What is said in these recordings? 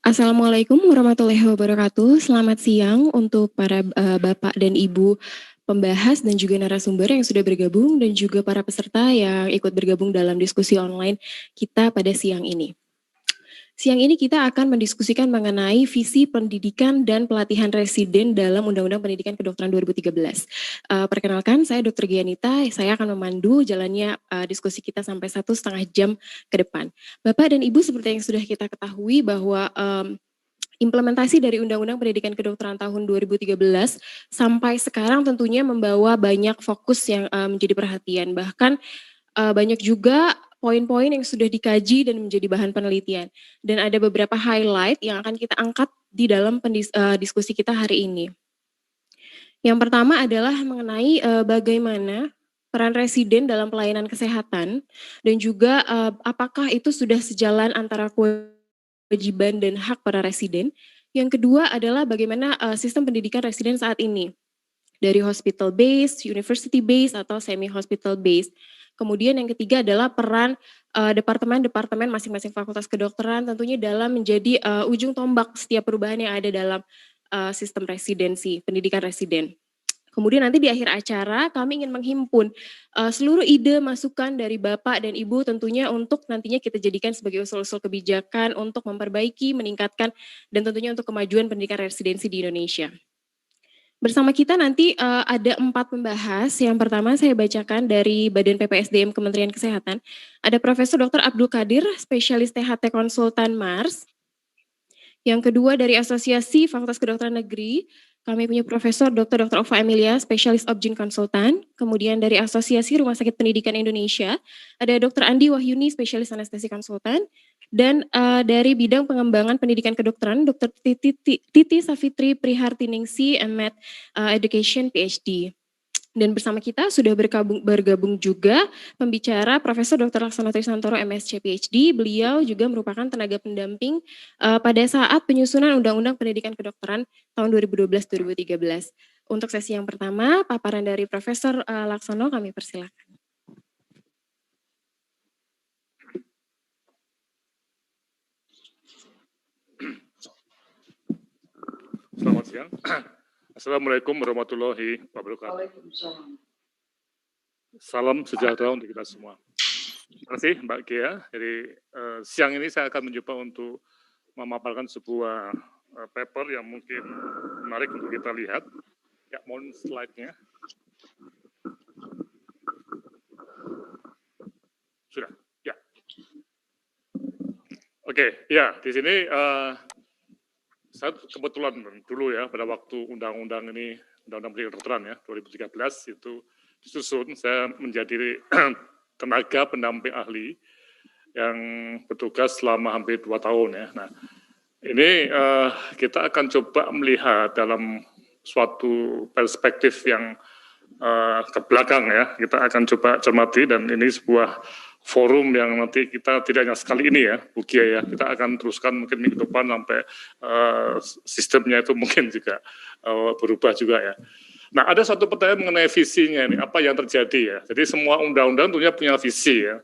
Assalamualaikum warahmatullahi wabarakatuh. Selamat siang untuk para Bapak dan Ibu pembahas dan juga narasumber yang sudah bergabung dan juga para peserta yang ikut bergabung dalam diskusi online kita pada siang ini. Siang ini kita akan mendiskusikan mengenai visi pendidikan dan pelatihan residen dalam Undang-Undang Pendidikan Kedokteran 2013. Perkenalkan, saya Dr. Gianita, saya akan memandu jalannya diskusi kita sampai 1,5 jam ke depan. Bapak dan Ibu, seperti yang sudah kita ketahui bahwa implementasi dari Undang-Undang Pendidikan Kedokteran tahun 2013 sampai sekarang tentunya membawa banyak fokus yang menjadi perhatian. Bahkan banyak juga poin-poin yang sudah dikaji dan menjadi bahan penelitian. Dan ada beberapa highlight yang akan kita angkat di dalam diskusi kita hari ini. Yang pertama adalah mengenai bagaimana peran residen dalam pelayanan kesehatan dan juga apakah itu sudah sejalan antara kewajiban dan hak para residen. Yang kedua adalah bagaimana sistem pendidikan residen saat ini, dari hospital based, university based, atau semi hospital based. Kemudian yang ketiga adalah peran departemen-departemen masing-masing fakultas kedokteran tentunya dalam menjadi ujung tombak setiap perubahan yang ada dalam sistem residensi, pendidikan residen. Kemudian nanti di akhir acara kami ingin menghimpun seluruh ide masukan dari Bapak dan Ibu tentunya untuk nantinya kita jadikan sebagai usul-usul kebijakan untuk memperbaiki, meningkatkan, dan tentunya untuk kemajuan pendidikan residensi di Indonesia. Bersama kita nanti ada 4 pembahas. Yang pertama saya bacakan dari Badan PPSDM Kementerian Kesehatan. Ada Profesor Dr. Abdul Qadir, spesialis THT Konsultan Mars. Yang kedua dari Asosiasi Fakultas Kedokteran Negeri, kami punya Profesor Dr. Ova Emilia, spesialis Obgyn Konsultan. Kemudian dari Asosiasi Rumah Sakit Pendidikan Indonesia, ada Dr. Andi Wahyuni, spesialis anestesi konsultan. Dan dari bidang pengembangan pendidikan kedokteran, Dr. Titi Safitri Prihartiningsi, MMed Education PhD. Dan bersama kita sudah bergabung juga pembicara Profesor Dr. Laksana Trisantoro MSc PhD. Beliau juga merupakan tenaga pendamping pada saat penyusunan Undang-Undang Pendidikan Kedokteran tahun 2012-2013. Untuk sesi yang pertama, paparan dari Profesor Laksono kami persilakan. Selamat siang. Assalamualaikum warahmatullahi wabarakatuh. Salam sejahtera untuk kita semua. Terima kasih Mbak Gia. Jadi siang ini saya akan mencoba untuk memaparkan sebuah paper yang mungkin menarik untuk kita lihat. Ya, mohon slide-nya. Sudah, ya. Oke, ya di sini saya kebetulan dulu ya pada waktu undang-undang ini, Undang-Undang Pendidikan Kedokteran ya 2013 itu disusun, saya menjadi tenaga pendamping ahli yang bertugas selama hampir 2 tahun ya. Nah ini kita akan coba melihat dalam suatu perspektif yang ke belakang ya, kita akan coba cermati dan ini sebuah forum yang nanti kita tidak hanya sekali ini ya, Bu Gia ya, kita akan teruskan mungkin minggu depan sampai sistemnya itu mungkin juga berubah juga ya. Nah ada satu pertanyaan mengenai visinya ini, apa yang terjadi ya, jadi semua undang-undang tentunya punya visi ya,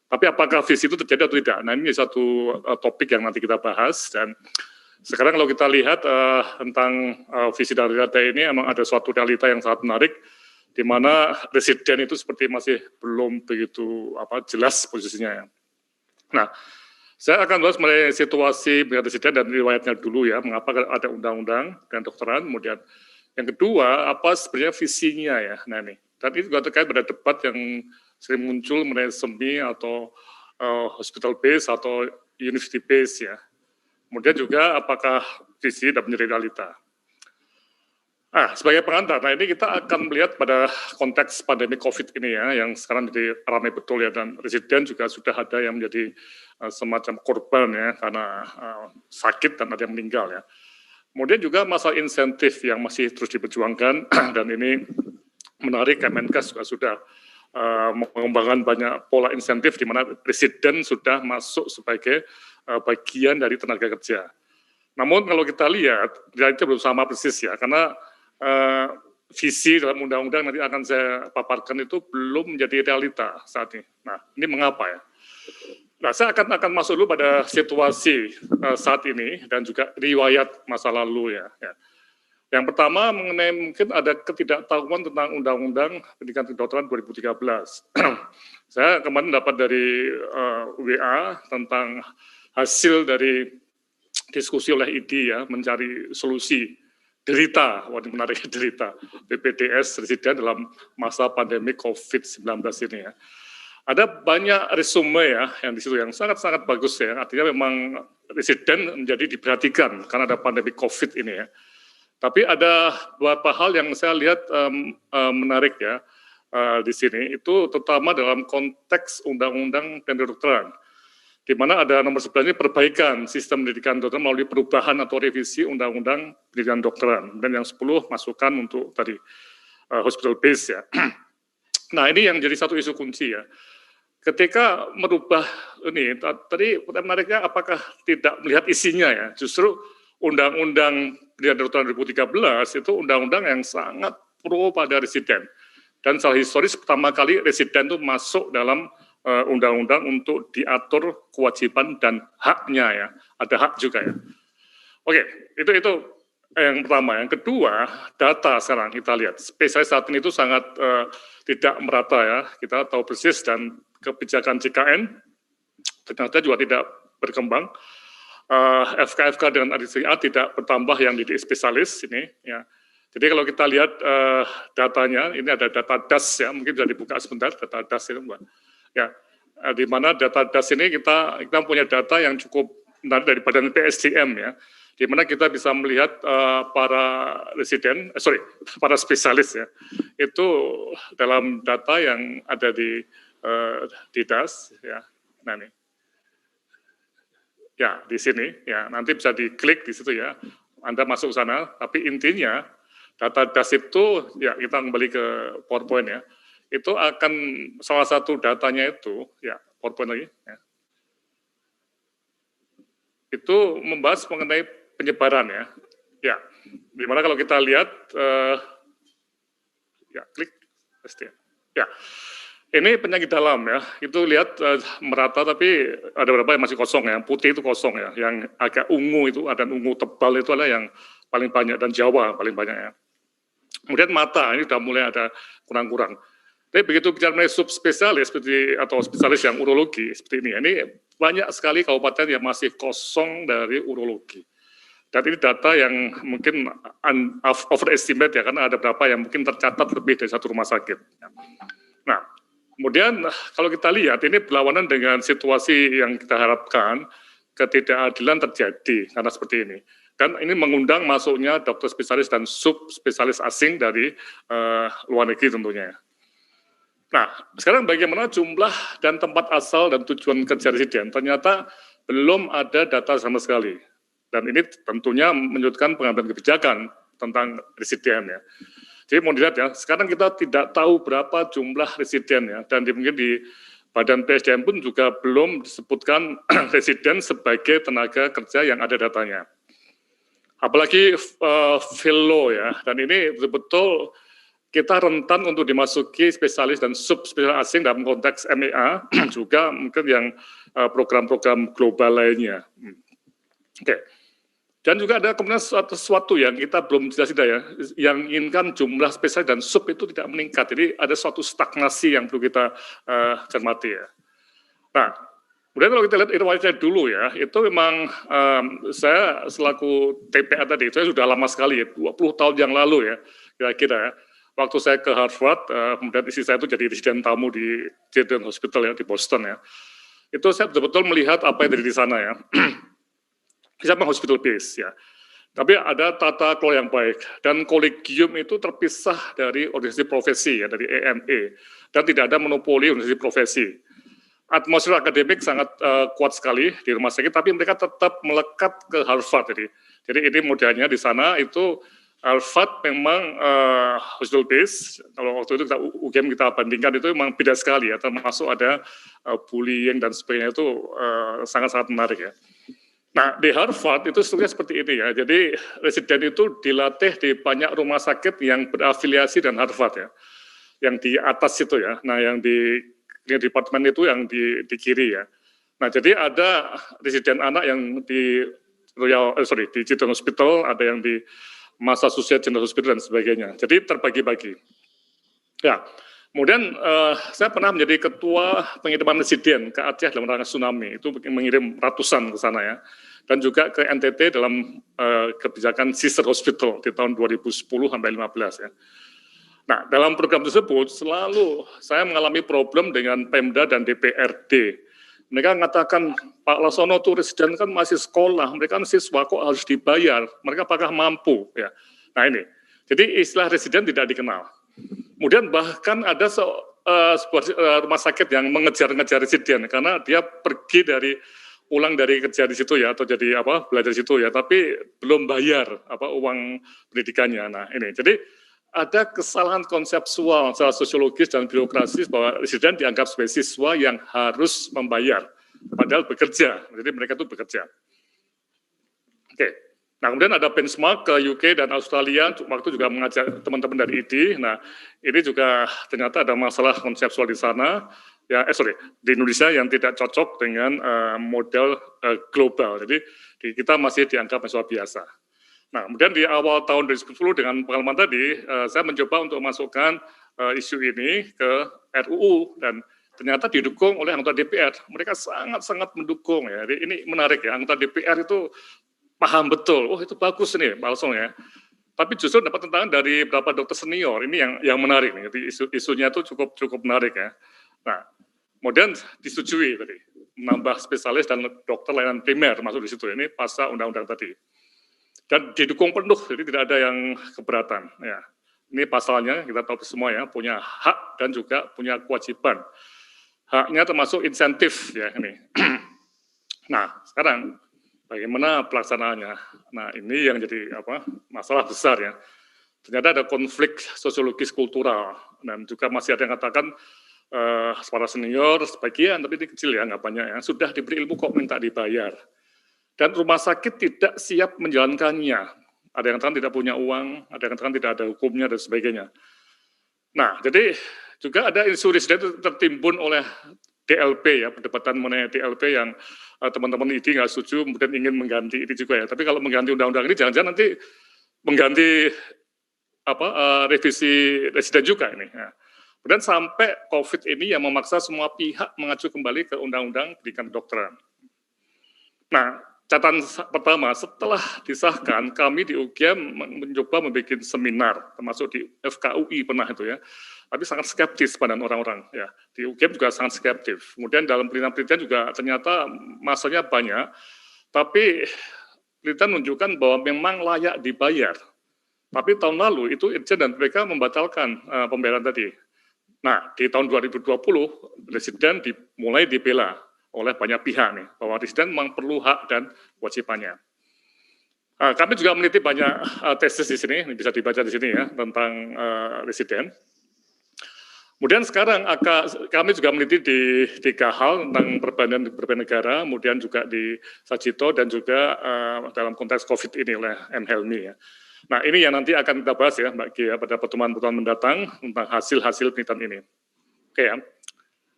tapi apakah visi itu terjadi atau tidak, nah ini satu topik yang nanti kita bahas. Dan sekarang kalau kita lihat tentang visi dan realita ini, emang ada suatu realita yang sangat menarik, di mana residen itu seperti masih belum begitu jelas posisinya ya. Nah, saya akan bahas mengenai situasi residen dan riwayatnya dulu ya, mengapa ada undang-undang dan dokteran, kemudian yang kedua apa sebenarnya visinya ya. Nah ini, dan itu juga terkait pada debat yang sering muncul mengenai semi atau hospital base atau university base ya. Kemudian juga apakah visi dan menjadi realita. Sebagai pengantar, nah ini kita akan melihat pada konteks pandemi COVID ini ya, yang sekarang jadi ramai betul ya, dan residen juga sudah ada yang menjadi semacam korban ya, karena sakit dan ada yang meninggal ya. Kemudian juga masalah insentif yang masih terus diperjuangkan, dan ini menarik, Kemenkes juga sudah mengembangkan banyak pola insentif, di mana residen sudah masuk sebagai bagian dari tenaga kerja. Namun kalau kita lihat, itu belum sama persis ya, karena visi dalam undang-undang nanti akan saya paparkan itu belum menjadi realita saat ini. Nah, ini mengapa ya? Nah, saya akan masuk dulu pada situasi saat ini dan juga riwayat masa lalu ya. Yang pertama mengenai mungkin ada ketidaktahuan tentang Undang-Undang Pendidikan Kedokteran 2013. Saya kemarin dapat dari WA tentang hasil dari diskusi oleh ID ya, mencari solusi derita, menarik derita BPDS residen dalam masa pandemi COVID-19 ini ya. Ada banyak resume ya yang di situ yang sangat-sangat bagus ya. Artinya memang residen menjadi diperhatikan karena ada pandemi COVID ini ya. Tapi ada beberapa hal yang saya lihat menarik ya di sini, itu terutama dalam konteks Undang-Undang Kedokteran, di mana ada nomor 9 ini perbaikan sistem pendidikan kedokteran melalui perubahan atau revisi Undang-Undang Pendidikan Kedokteran, dan yang 10 masukan untuk tadi hospital base ya. Nah ini yang jadi satu isu kunci ya. Ketika merubah ini, tadi menariknya apakah tidak melihat isinya ya, justru Undang-Undang Pendidikan Kedokteran 2013 itu undang-undang yang sangat pro pada residen. Dan secara historis pertama kali residen itu masuk dalam undang-undang untuk diatur kewajiban dan haknya ya. Ada hak juga ya. Oke, itu yang pertama. Yang kedua, data sekarang kita lihat. Spesialis saat ini itu sangat tidak merata ya. Kita tahu persis, dan kebijakan JKN ternyata juga tidak berkembang. FK dengan RCA tidak bertambah yang didik spesialis ini ya. Jadi kalau kita lihat datanya, ini ada data DAS ya, mungkin bisa dibuka sebentar data DAS itu Mbak. Ya, di mana data DAS ini kita punya data yang cukup menarik dari Badan PSDM ya, di mana kita bisa melihat para para spesialis ya, itu dalam data yang ada di DAS ya. Nah ini. Ya, di sini ya, nanti bisa diklik di situ ya. Anda masuk sana, tapi intinya data DAS itu ya, kita kembali ke PowerPoint ya. Itu akan salah satu datanya itu ya, PowerPoint lagi ya. Itu membahas mengenai penyebaran ya. Ya, dimana kalau kita lihat ya, klik pasti ya. Ini penyakit dalam ya, itu lihat merata, tapi ada beberapa yang masih kosong ya, yang putih itu kosong ya, yang agak ungu itu, ada ungu tebal itu adalah yang paling banyak, dan Jawa paling banyak ya. Kemudian mata, ini sudah mulai ada kurang-kurang. Tapi begitu bicara mengenai subspesialis seperti atau spesialis yang urologi seperti ini banyak sekali kabupaten yang masih kosong dari urologi. Dan ini data yang mungkin overestimate ya, karena ada beberapa yang mungkin tercatat lebih dari satu rumah sakit. Nah, kemudian kalau kita lihat ini berlawanan dengan situasi yang kita harapkan, ketidakadilan terjadi karena seperti ini. Dan ini mengundang masuknya dokter spesialis dan subspesialis asing dari luar negeri tentunya. Nah, sekarang bagaimana jumlah dan tempat asal dan tujuan kerja residen? Ternyata belum ada data sama sekali. Dan ini tentunya menyulitkan pengambilan kebijakan tentang residen ya. Jadi mau dilihat ya, sekarang kita tidak tahu berapa jumlah residen ya, dan mungkin di Badan PSDM pun juga belum disebutkan residen sebagai tenaga kerja yang ada datanya. Apalagi fellow ya, dan ini betul-betul kita rentan untuk dimasuki spesialis dan subspesialis asing dalam konteks MEA, juga mungkin yang program-program global lainnya. Oke. Dan juga ada kemudian sesuatu yang kita belum jelas ya, yang inginkan jumlah spesialis dan sub itu tidak meningkat. Jadi ada suatu stagnasi yang perlu kita cermati ya. Nah, kemudian kalau kita lihat riwayatnya dulu ya, itu memang saya selaku TPA tadi, saya sudah lama sekali ya, 20 tahun yang lalu ya, kira-kira ya. Waktu saya ke Harvard, kemudian istri saya itu jadi residen tamu di Children's Hospital ya, di Boston ya. Itu saya betul-betul melihat apa yang terjadi di sana ya. Sama hospital base ya. Tapi ada tata kelola yang baik, dan kolegium itu terpisah dari organisasi profesi ya, dari AMA, dan tidak ada monopoli organisasi profesi. Atmosfer akademik sangat kuat sekali di rumah sakit, tapi mereka tetap melekat ke Harvard. Jadi ini modelnya di sana itu Harvard memang hospital base. Kalau waktu itu kita UGM kita bandingkan itu memang beda sekali ya, termasuk ada bullying dan sebagainya, itu sangat-sangat menarik ya. Nah, di Harvard itu strukturnya seperti ini ya. Jadi residen itu dilatih di banyak rumah sakit yang berafiliasi dengan Harvard ya. Yang di atas itu ya. Nah, yang di departemen itu yang di kiri ya. Nah, jadi ada residen anak yang di di Children's Hospital, ada yang di Massachusetts General Hospital dan sebagainya. Jadi terbagi-bagi. Ya, kemudian saya pernah menjadi ketua pengiriman residen ke Aceh dalam rangka tsunami, itu mengirim ratusan ke sana ya, dan juga ke NTT dalam kebijakan sister hospital di tahun 2010 sampai 15 ya. Nah, dalam program tersebut selalu saya mengalami problem dengan Pemda dan DPRD. Mereka mengatakan, Pak Laksono tuh residen kan masih sekolah, mereka kan siswa kok harus dibayar, mereka apakah mampu? Ya. Nah ini, jadi istilah residen tidak dikenal. Kemudian bahkan ada sebuah rumah sakit yang mengejar-ngejar residen karena dia pergi pulang dari kerja di situ ya, atau jadi belajar di situ ya, tapi belum bayar uang pendidikannya. Nah ini, jadi ada kesalahan konseptual secara sosiologis dan birokrasis bahwa residen dianggap sebagai siswa yang harus membayar, padahal bekerja. Jadi mereka itu bekerja. Oke. Nah, kemudian ada benchmark ke UK dan Australia, waktu juga mengajak teman-teman dari ID. Nah, ini juga ternyata ada masalah konseptual di sana, ya, di Indonesia yang tidak cocok dengan model global. Jadi kita masih dianggap mahasiswa biasa. Nah, kemudian di awal tahun 2010 dengan pengalaman tadi, saya mencoba untuk masukkan isu ini ke RUU dan ternyata didukung oleh anggota DPR. Mereka sangat-sangat mendukung ya. Jadi ini menarik ya, anggota DPR itu paham betul. Oh itu bagus nih, Pak Alson ya. Tapi justru dapat tentangan dari beberapa dokter senior. Ini yang menarik nih. Jadi isunya itu cukup menarik ya. Nah, kemudian disetujui tadi menambah spesialis dan dokter layanan primer masuk di situ. Ini pasal undang-undang tadi. Dan didukung penuh, jadi tidak ada yang keberatan. Ya. Ini pasalnya, kita tahu semua ya, punya hak dan juga punya kewajiban. Haknya termasuk insentif ya ini. Nah, sekarang bagaimana pelaksanaannya? Nah, ini yang jadi masalah besar ya. Ternyata ada konflik sosiologis kultural dan juga masih ada yang katakan para senior sebagian, tapi ini kecil ya, nggak banyak ya. Sudah diberi ilmu kok minta dibayar. Dan rumah sakit tidak siap menjalankannya. Ada yang katakan tidak punya uang, ada yang katakan tidak ada hukumnya, dan sebagainya. Nah, jadi juga ada isu residen tertimbun oleh DLP ya, perdebatan mengenai DLP yang teman-teman ID nggak setuju, kemudian ingin mengganti ini juga ya. Tapi kalau mengganti undang-undang ini, jangan-jangan nanti mengganti revisi residen juga ini. Ya. Kemudian sampai COVID ini yang memaksa semua pihak mengacu kembali ke undang-undang pendidikan kedokteran. Nah, catatan pertama, setelah disahkan, kami di UGM mencoba membuat seminar, termasuk di FKUI pernah itu ya, tapi sangat skeptis pada orang-orang ya. Di UGM juga sangat skeptis. Kemudian dalam penelitian juga ternyata masanya banyak, tapi penelitian menunjukkan bahwa memang layak dibayar. Tapi tahun lalu itu Irjen dan BPK membatalkan pembayaran tadi. Nah, di tahun 2020 residen mulai dibela oleh banyak pihak nih, bahwa residen memang perlu hak dan kewajibannya. Kami juga meneliti banyak tesis di sini, bisa dibaca di sini ya, tentang residen. Kemudian sekarang kami juga meneliti di 3 hal tentang perbandingan negara, kemudian juga di Sajito dan juga dalam konteks COVID ini oleh M. Helmi ya. Nah ini yang nanti akan kita bahas ya Mbak Gia pada pertemuan-pertemuan mendatang tentang hasil-hasil penelitian ini. Oke ya.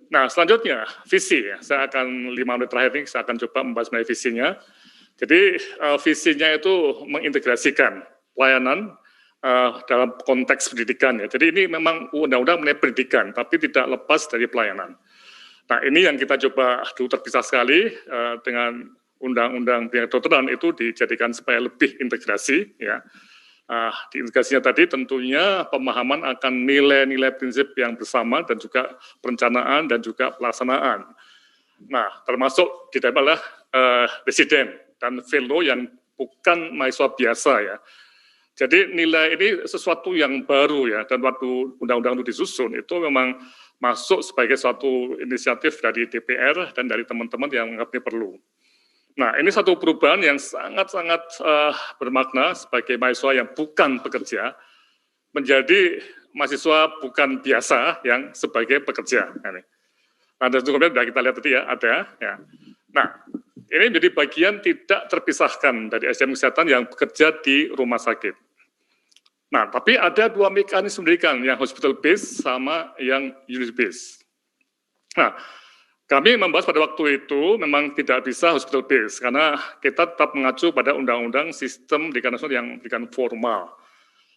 Nah, selanjutnya, visi ya. Saya akan 5 menit terakhir ini, saya akan coba membahas mengenai visinya. Jadi, visinya itu mengintegrasikan pelayanan dalam konteks pendidikan ya. Jadi, ini memang undang-undang mengenai pendidikan, tapi tidak lepas dari pelayanan. Nah, ini yang kita coba dulu terpisah sekali dengan undang-undang pendidikan kedokteran itu dijadikan supaya lebih integrasi ya. Di integrasinya tadi tentunya pemahaman akan nilai-nilai prinsip yang bersama dan juga perencanaan dan juga pelaksanaan. Nah, termasuk di dalam adalah residen dan fellow yang bukan mahasiswa biasa ya. Jadi nilai ini sesuatu yang baru ya, dan waktu undang-undang itu disusun itu memang masuk sebagai suatu inisiatif dari DPR dan dari teman-teman yang menganggap ini perlu. Nah, ini satu perubahan yang sangat-sangat bermakna sebagai mahasiswa yang bukan pekerja, menjadi mahasiswa bukan biasa yang sebagai pekerja. Nah, dan kemudian sudah kita lihat tadi ya, ada. Ya. Nah, ini menjadi bagian tidak terpisahkan dari SDM kesehatan yang bekerja di rumah sakit. Nah, tapi ada 2 mekanisme pendidikan, yang hospital based sama yang unit based. Nah, Kami membahas pada waktu itu memang tidak bisa hospital base karena kita tetap mengacu pada undang-undang sistem pendidikan nasional yang pendidikan formal.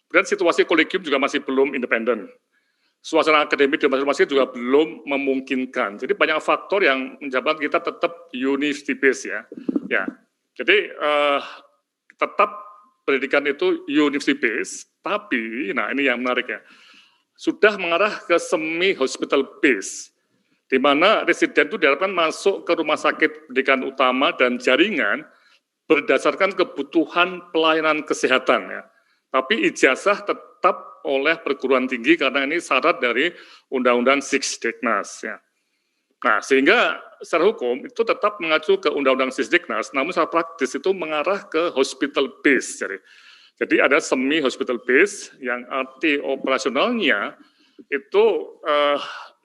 Dan situasi kolegium juga masih belum independen. Suasana akademik di masing-masing juga belum memungkinkan. Jadi banyak faktor yang menjadikan kita tetap university base ya. Ya. Jadi tetap pendidikan itu university base, tapi nah ini yang menarik ya. Sudah mengarah ke semi hospital base, di mana residen itu diharapkan masuk ke rumah sakit pendidikan utama dan jaringan berdasarkan kebutuhan pelayanan kesehatan ya. Tapi ijazah tetap oleh perguruan tinggi karena ini syarat dari Undang-Undang Sisdiknas ya. Nah, sehingga secara hukum itu tetap mengacu ke Undang-Undang Sisdiknas, namun secara praktis itu mengarah ke hospital base. Jadi ada semi hospital base yang arti operasionalnya itu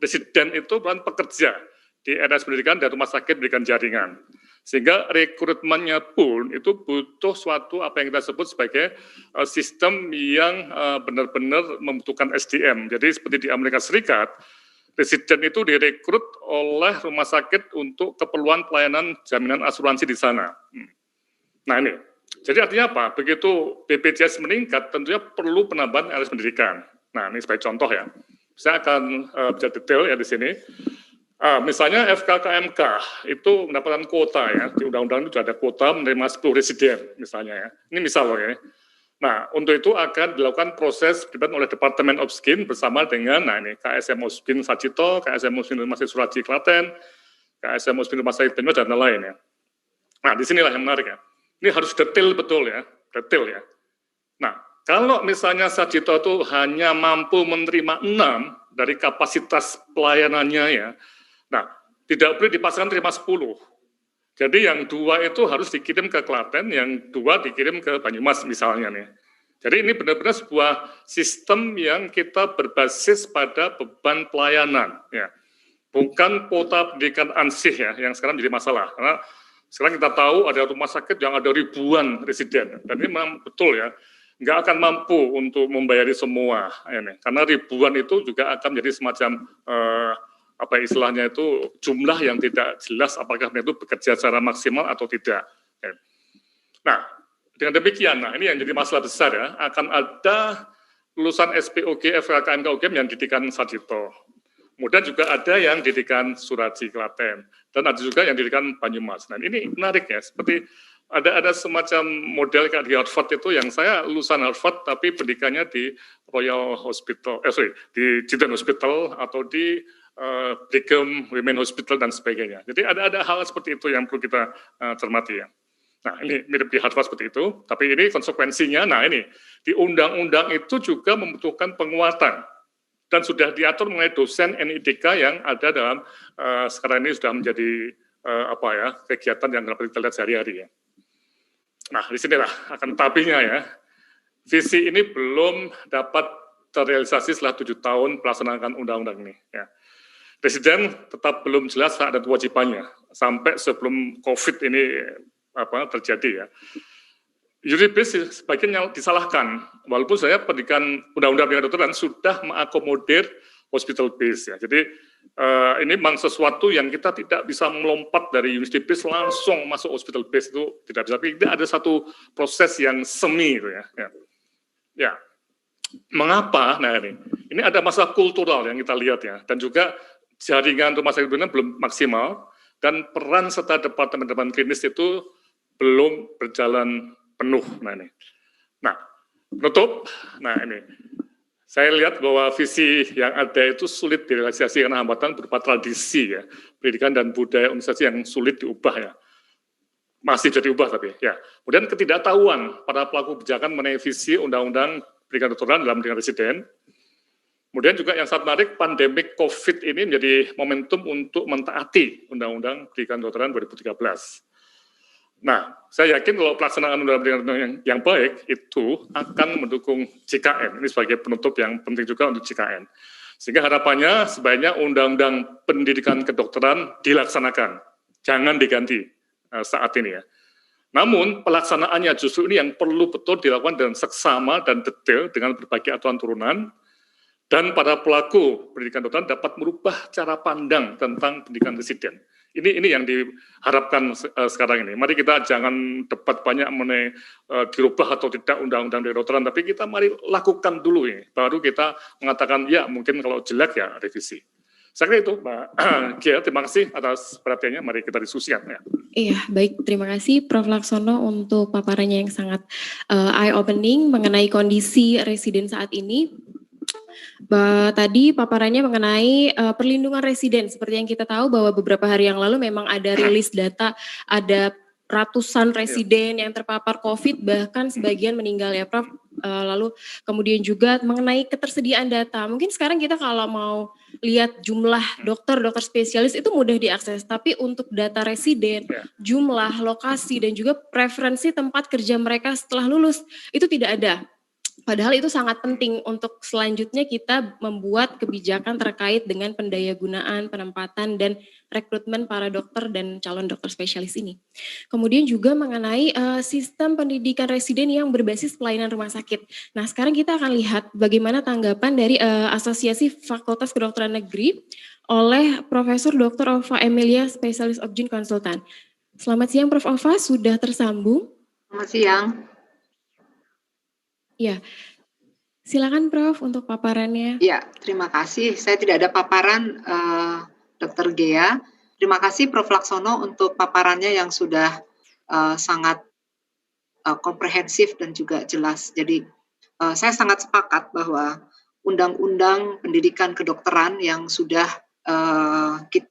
residen itu bukan pekerja di RS pendidikan dan rumah sakit pendidikan jaringan. Sehingga rekrutmennya pun itu butuh suatu apa yang kita sebut sebagai sistem yang benar-benar membutuhkan SDM. Jadi seperti di Amerika Serikat, residen itu direkrut oleh rumah sakit untuk keperluan pelayanan jaminan asuransi di sana. Nah ini, jadi artinya apa? Begitu BPJS meningkat, tentunya perlu penambahan RS pendidikan. Nah ini sebagai contoh ya. Saya akan bisa detail ya di sini. Misalnya FKKMK itu mendapatkan kuota ya, di undang-undang itu ada kuota menerima 10 residen misalnya ya. Ini misal loh ya. Nah, untuk itu akan dilakukan proses oleh Departemen Obskin bersama dengan nah ini KSM Obskin Sajito, KSM Obskin Rumah Sakit Suraji Klaten, KSM Obskin Rumah Sakit Banyumas dan lain ya. Nah, disinilah yang menarik ya. Ini harus detail betul ya, detail ya. Nah, kalau misalnya Sajito itu hanya mampu menerima 6 dari kapasitas pelayanannya ya, nah, tidak boleh dipaksakan terima 10. Jadi yang 2 itu harus dikirim ke Klaten, yang 2 dikirim ke Banyumas misalnya nih. Jadi ini benar-benar sebuah sistem yang kita berbasis pada beban pelayanan ya. Bukan kuota pendidikan ansih ya yang sekarang menjadi masalah. Karena sekarang kita tahu ada rumah sakit yang ada ribuan residen dan ini memang betul ya. Nggak akan mampu untuk membayari semua ini. Karena ribuan itu juga akan menjadi semacam apa istilahnya itu jumlah yang tidak jelas apakah itu bekerja secara maksimal atau tidak. Nah, dengan demikian, nah ini yang jadi masalah besar ya, akan ada lulusan SPOG, FKKMK, UGM yang didikan Sajito. Kemudian juga ada yang didikan Suraji Klaten, dan ada juga yang didikan Banyumas. Nah ini menarik ya, seperti ada semacam model kayak di Harvard itu yang saya lulusan Harvard tapi pendidikannya di Royal Hospital, di Children's Hospital atau di Brigham Women Hospital dan sebagainya. Jadi ada hal seperti itu yang perlu kita cermati ya. Nah ini mirip di Harvard seperti itu, tapi ini konsekuensinya, nah ini di undang-undang itu juga membutuhkan penguatan dan sudah diatur mengenai dosen NIDK yang ada dalam sekarang ini sudah menjadi kegiatan yang dapat kita lihat sehari-hari ya. Nah di sinilah akan tapinya ya, visi ini belum dapat terrealisasi setelah 7 tahun pelaksanaan undang-undang ini ya. Presiden tetap belum jelas hak dan kewajibannya sampai sebelum COVID ini terjadi ya. Universitas sebagian yang disalahkan, walaupun saya pendidikan undang-undang pendidikan kedokteran sudah mengakomodir hospital base ya. Jadi ini memang sesuatu yang kita tidak bisa melompat dari university base langsung masuk hospital base itu tidak bisa. Tapi ada satu proses yang semi itu ya. Ya. Mengapa? Nah ini ada masalah kultural yang kita lihat ya, dan juga jaringan rumah sakit pendidikan belum maksimal dan peran serta departemen klinis itu belum berjalan penuh. Nah ini. Nah, penutup. Nah ini. Saya lihat bahwa visi yang ada itu sulit direalisasi karena hambatan berupa tradisi ya, pendidikan dan budaya organisasi yang sulit diubah ya. Masih bisa diubah tapi ya. Kemudian ketidaktahuan para pelaku kebijakan mengenai visi undang-undang pendidikan kedokteran dalam pendidikan residen. Kemudian juga yang sangat menarik, pandemik COVID ini menjadi momentum untuk mentaati Undang-Undang Pendidikan Kedokteran 2013. Nah, saya yakin kalau pelaksanaan undang-undang yang baik itu akan mendukung JKN. Ini sebagai penutup yang penting juga untuk JKN. Sehingga harapannya sebaiknya Undang-Undang Pendidikan Kedokteran dilaksanakan. Jangan diganti saat ini ya. Namun pelaksanaannya justru ini yang perlu betul dilakukan dengan seksama dan detail dengan berbagai aturan turunan. dan para pelaku pendidikan kedokteran dapat merubah cara pandang tentang pendidikan residen. Ini yang diharapkan sekarang ini. Mari kita jangan debat banyak mengenai dirubah atau tidak undang-undang kedokteran, tapi kita mari lakukan dulu ini. Baru kita mengatakan ya mungkin kalau jelek ya revisi. Saya kira itu, Mbak Gia. Terima kasih atas perhatiannya. Mari kita diskusikan. Ya. Iya, baik. Terima kasih Prof. Laksono untuk paparannya yang sangat eye-opening mengenai kondisi residen saat ini. Tadi paparannya mengenai perlindungan residen. Seperti yang kita tahu bahwa beberapa hari yang lalu memang ada rilis data, ada ratusan residen yang terpapar COVID, bahkan sebagian meninggal ya Prof. Lalu kemudian juga mengenai ketersediaan data. Mungkin sekarang kita kalau mau lihat jumlah dokter spesialis itu mudah diakses, tapi untuk data residen, jumlah, lokasi, dan juga preferensi tempat kerja mereka setelah lulus, itu tidak ada. Padahal itu sangat penting untuk selanjutnya kita membuat kebijakan terkait dengan pendayagunaan, penempatan, dan rekrutmen para dokter dan calon dokter spesialis ini. Kemudian juga mengenai sistem pendidikan residen yang berbasis pelayanan rumah sakit. Nah, sekarang kita akan lihat bagaimana tanggapan dari Asosiasi Fakultas Kedokteran Negeri oleh Profesor Dr. Ova Emilia, Spesialis Obgyn Konsultan. Selamat siang Prof. Ova, sudah tersambung? Selamat siang. Ya, silakan Prof untuk paparannya. Ya, terima kasih. Saya tidak ada paparan, Dr. Gea. Terima kasih Prof. Laksono untuk paparannya yang sudah sangat komprehensif dan juga jelas. Jadi saya sangat sepakat bahwa Undang-Undang Pendidikan Kedokteran yang sudah kita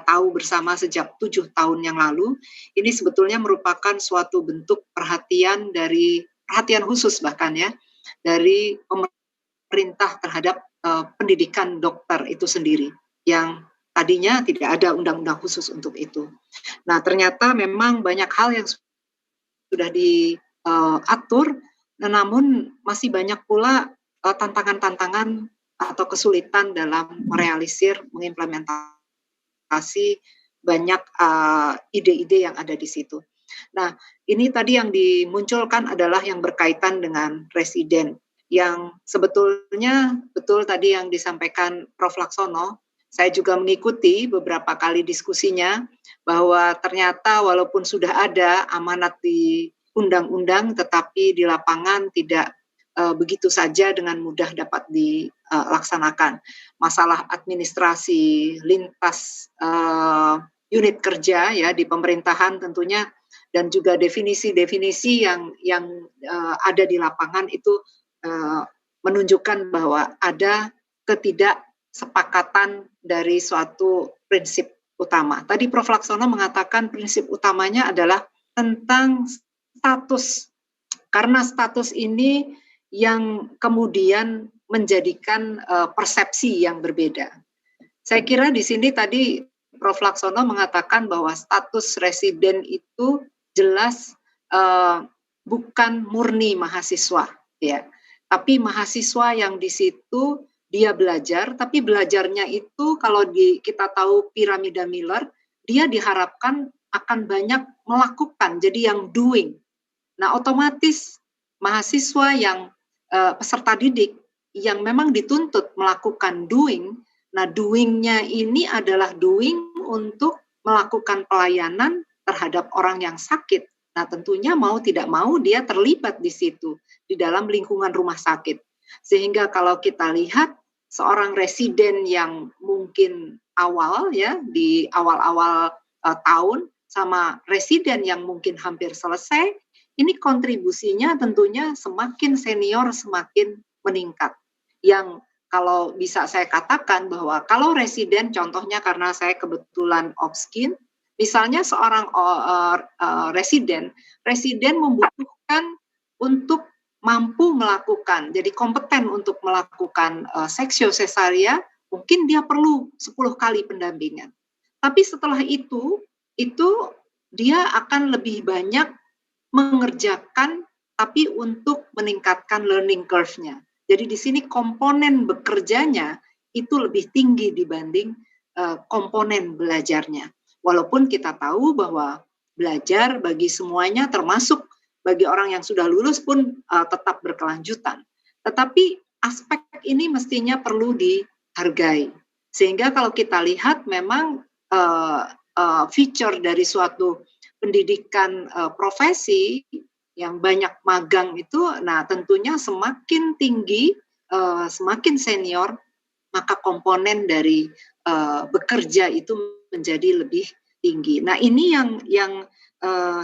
tahu bersama sejak 7 tahun yang lalu, ini sebetulnya merupakan suatu bentuk perhatian khusus bahkan ya, dari pemerintah terhadap pendidikan dokter itu sendiri, yang tadinya tidak ada undang-undang khusus untuk itu. Nah, ternyata memang banyak hal yang sudah diatur, namun masih banyak pula tantangan-tantangan atau kesulitan dalam mengimplementasi banyak ide-ide yang ada di situ. Nah, ini tadi yang dimunculkan adalah yang berkaitan dengan residen, yang sebetulnya betul tadi yang disampaikan Prof. Laksono. Saya juga mengikuti beberapa kali diskusinya bahwa ternyata walaupun sudah ada amanat di undang-undang, tetapi di lapangan tidak begitu saja dengan mudah dapat dilaksanakan. Masalah administrasi lintas unit kerja ya di pemerintahan tentunya, dan juga definisi-definisi yang ada di lapangan itu menunjukkan bahwa ada ketidaksepakatan dari suatu prinsip utama. Tadi Prof. Laksono mengatakan prinsip utamanya adalah tentang status, karena status ini yang kemudian menjadikan persepsi yang berbeda. Saya kira di sini tadi Prof. Laksono mengatakan bahwa status residen itu jelas bukan murni mahasiswa, ya, tapi mahasiswa yang di situ dia belajar, tapi belajarnya itu kalau kita tahu piramida Miller, dia diharapkan akan banyak melakukan, jadi yang doing. Nah, otomatis mahasiswa yang peserta didik yang memang dituntut melakukan doing, nah doing-nya ini adalah doing untuk melakukan pelayanan terhadap orang yang sakit. Nah, tentunya mau tidak mau dia terlibat di situ, di dalam lingkungan rumah sakit. Sehingga kalau kita lihat seorang residen yang mungkin awal ya, di awal-awal tahun, sama residen yang mungkin hampir selesai, ini kontribusinya tentunya semakin senior semakin meningkat. Yang kalau bisa saya katakan bahwa kalau residen, contohnya karena saya kebetulan obskin, misalnya seorang residen membutuhkan untuk mampu melakukan, jadi kompeten untuk melakukan seksio sesaria, mungkin dia perlu 10 kali pendampingan. Tapi setelah itu dia akan lebih banyak mengerjakan, tapi untuk meningkatkan learning curve-nya. Jadi di sini komponen bekerjanya itu lebih tinggi dibanding komponen belajarnya. Walaupun kita tahu bahwa belajar bagi semuanya, termasuk bagi orang yang sudah lulus pun tetap berkelanjutan. Tetapi aspek ini mestinya perlu dihargai. Sehingga kalau kita lihat memang feature dari suatu pendidikan profesi yang banyak magang itu, nah tentunya semakin tinggi, semakin senior, maka komponen dari bekerja itu menjadi lebih tinggi. Nah ini yang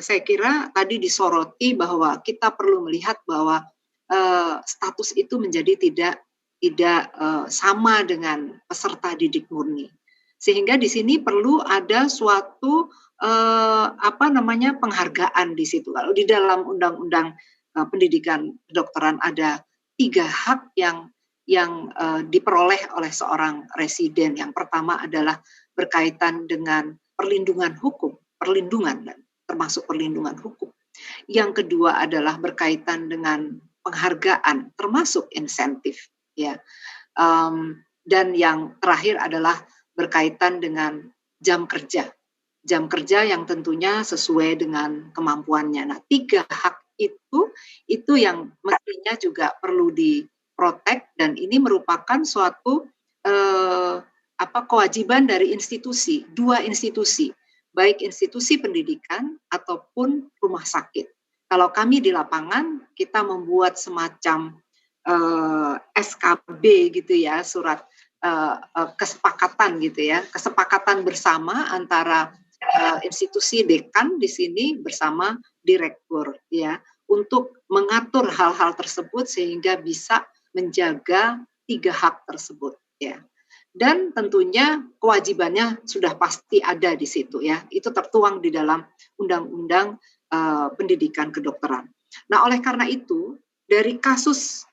saya kira tadi disoroti bahwa kita perlu melihat bahwa status itu menjadi tidak sama dengan peserta didik murni. Sehingga di sini perlu ada suatu penghargaan di situ. Kalau di dalam undang-undang pendidikan kedokteran ada 3 hak yang diperoleh oleh seorang residen. Yang pertama adalah berkaitan dengan perlindungan hukum, termasuk perlindungan hukum. Yang kedua adalah berkaitan dengan penghargaan, termasuk insentif, ya. Dan yang terakhir adalah berkaitan dengan jam kerja yang tentunya sesuai dengan kemampuannya. Nah, 3 hak itu yang mestinya juga perlu diprotek, dan ini merupakan suatu kewajiban dari institusi, 2 institusi, baik institusi pendidikan ataupun rumah sakit. Kalau kami di lapangan, kita membuat semacam SKB gitu ya, surat kesepakatan gitu ya, kesepakatan bersama antara institusi dekan di sini bersama direktur ya, untuk mengatur hal-hal tersebut sehingga bisa menjaga 3 hak tersebut ya. Dan tentunya kewajibannya sudah pasti ada di situ ya, itu tertuang di dalam undang-undang pendidikan kedokteran. Nah, oleh karena itu dari kasus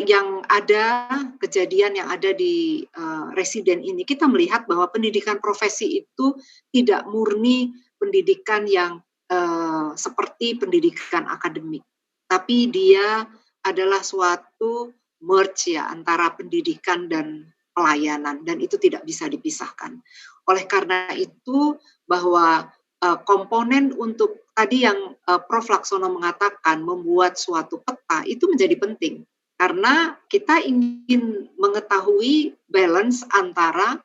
yang ada, kejadian yang ada di residen ini, kita melihat bahwa pendidikan profesi itu tidak murni pendidikan yang seperti pendidikan akademik, tapi dia adalah suatu merge ya antara pendidikan dan pelayanan, dan itu tidak bisa dipisahkan. Oleh karena itu bahwa komponen untuk tadi yang Prof. Laksono mengatakan membuat suatu peta itu menjadi penting, karena kita ingin mengetahui balance antara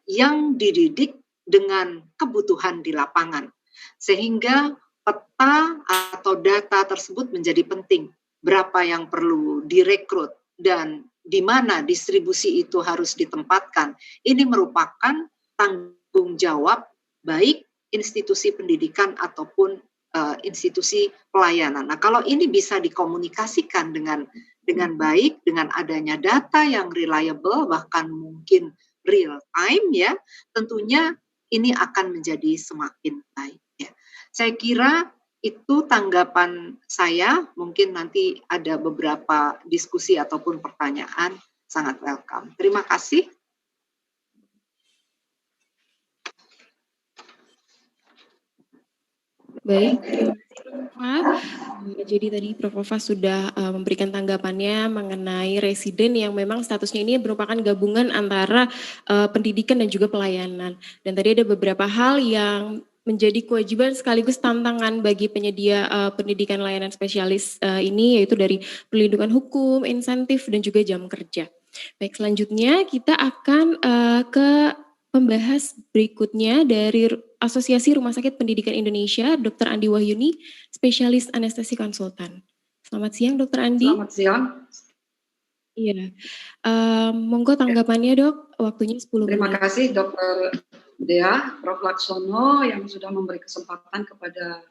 yang dididik dengan kebutuhan di lapangan, sehingga peta atau data tersebut menjadi penting. Berapa yang perlu direkrut dan di mana distribusi itu harus ditempatkan. Ini merupakan tanggung jawab baik institusi pendidikan ataupun institusi pelayanan. Nah, kalau ini bisa dikomunikasikan dengan baik, dengan adanya data yang reliable, bahkan mungkin real time ya, tentunya ini akan menjadi semakin baik ya. Saya kira itu tanggapan saya, mungkin nanti ada beberapa diskusi ataupun pertanyaan, sangat welcome. Terima kasih. Baik, jadi tadi Prof. Ova sudah memberikan tanggapannya mengenai residen yang memang statusnya ini merupakan gabungan antara pendidikan dan juga pelayanan. Dan tadi ada beberapa hal yang menjadi kewajiban sekaligus tantangan bagi penyedia pendidikan layanan spesialis ini, yaitu dari perlindungan hukum, insentif, dan juga jam kerja. Baik, selanjutnya kita akan ke pembahas berikutnya dari Asosiasi Rumah Sakit Pendidikan Indonesia, Dr. Andi Wahyuni, spesialis anestesi konsultan. Selamat siang, Dr. Andi. Selamat siang. Iya, monggo tanggapannya dok, waktunya 10 menit. Terima kasih Dr. Dea, Prof. Laksono yang sudah memberi kesempatan kepada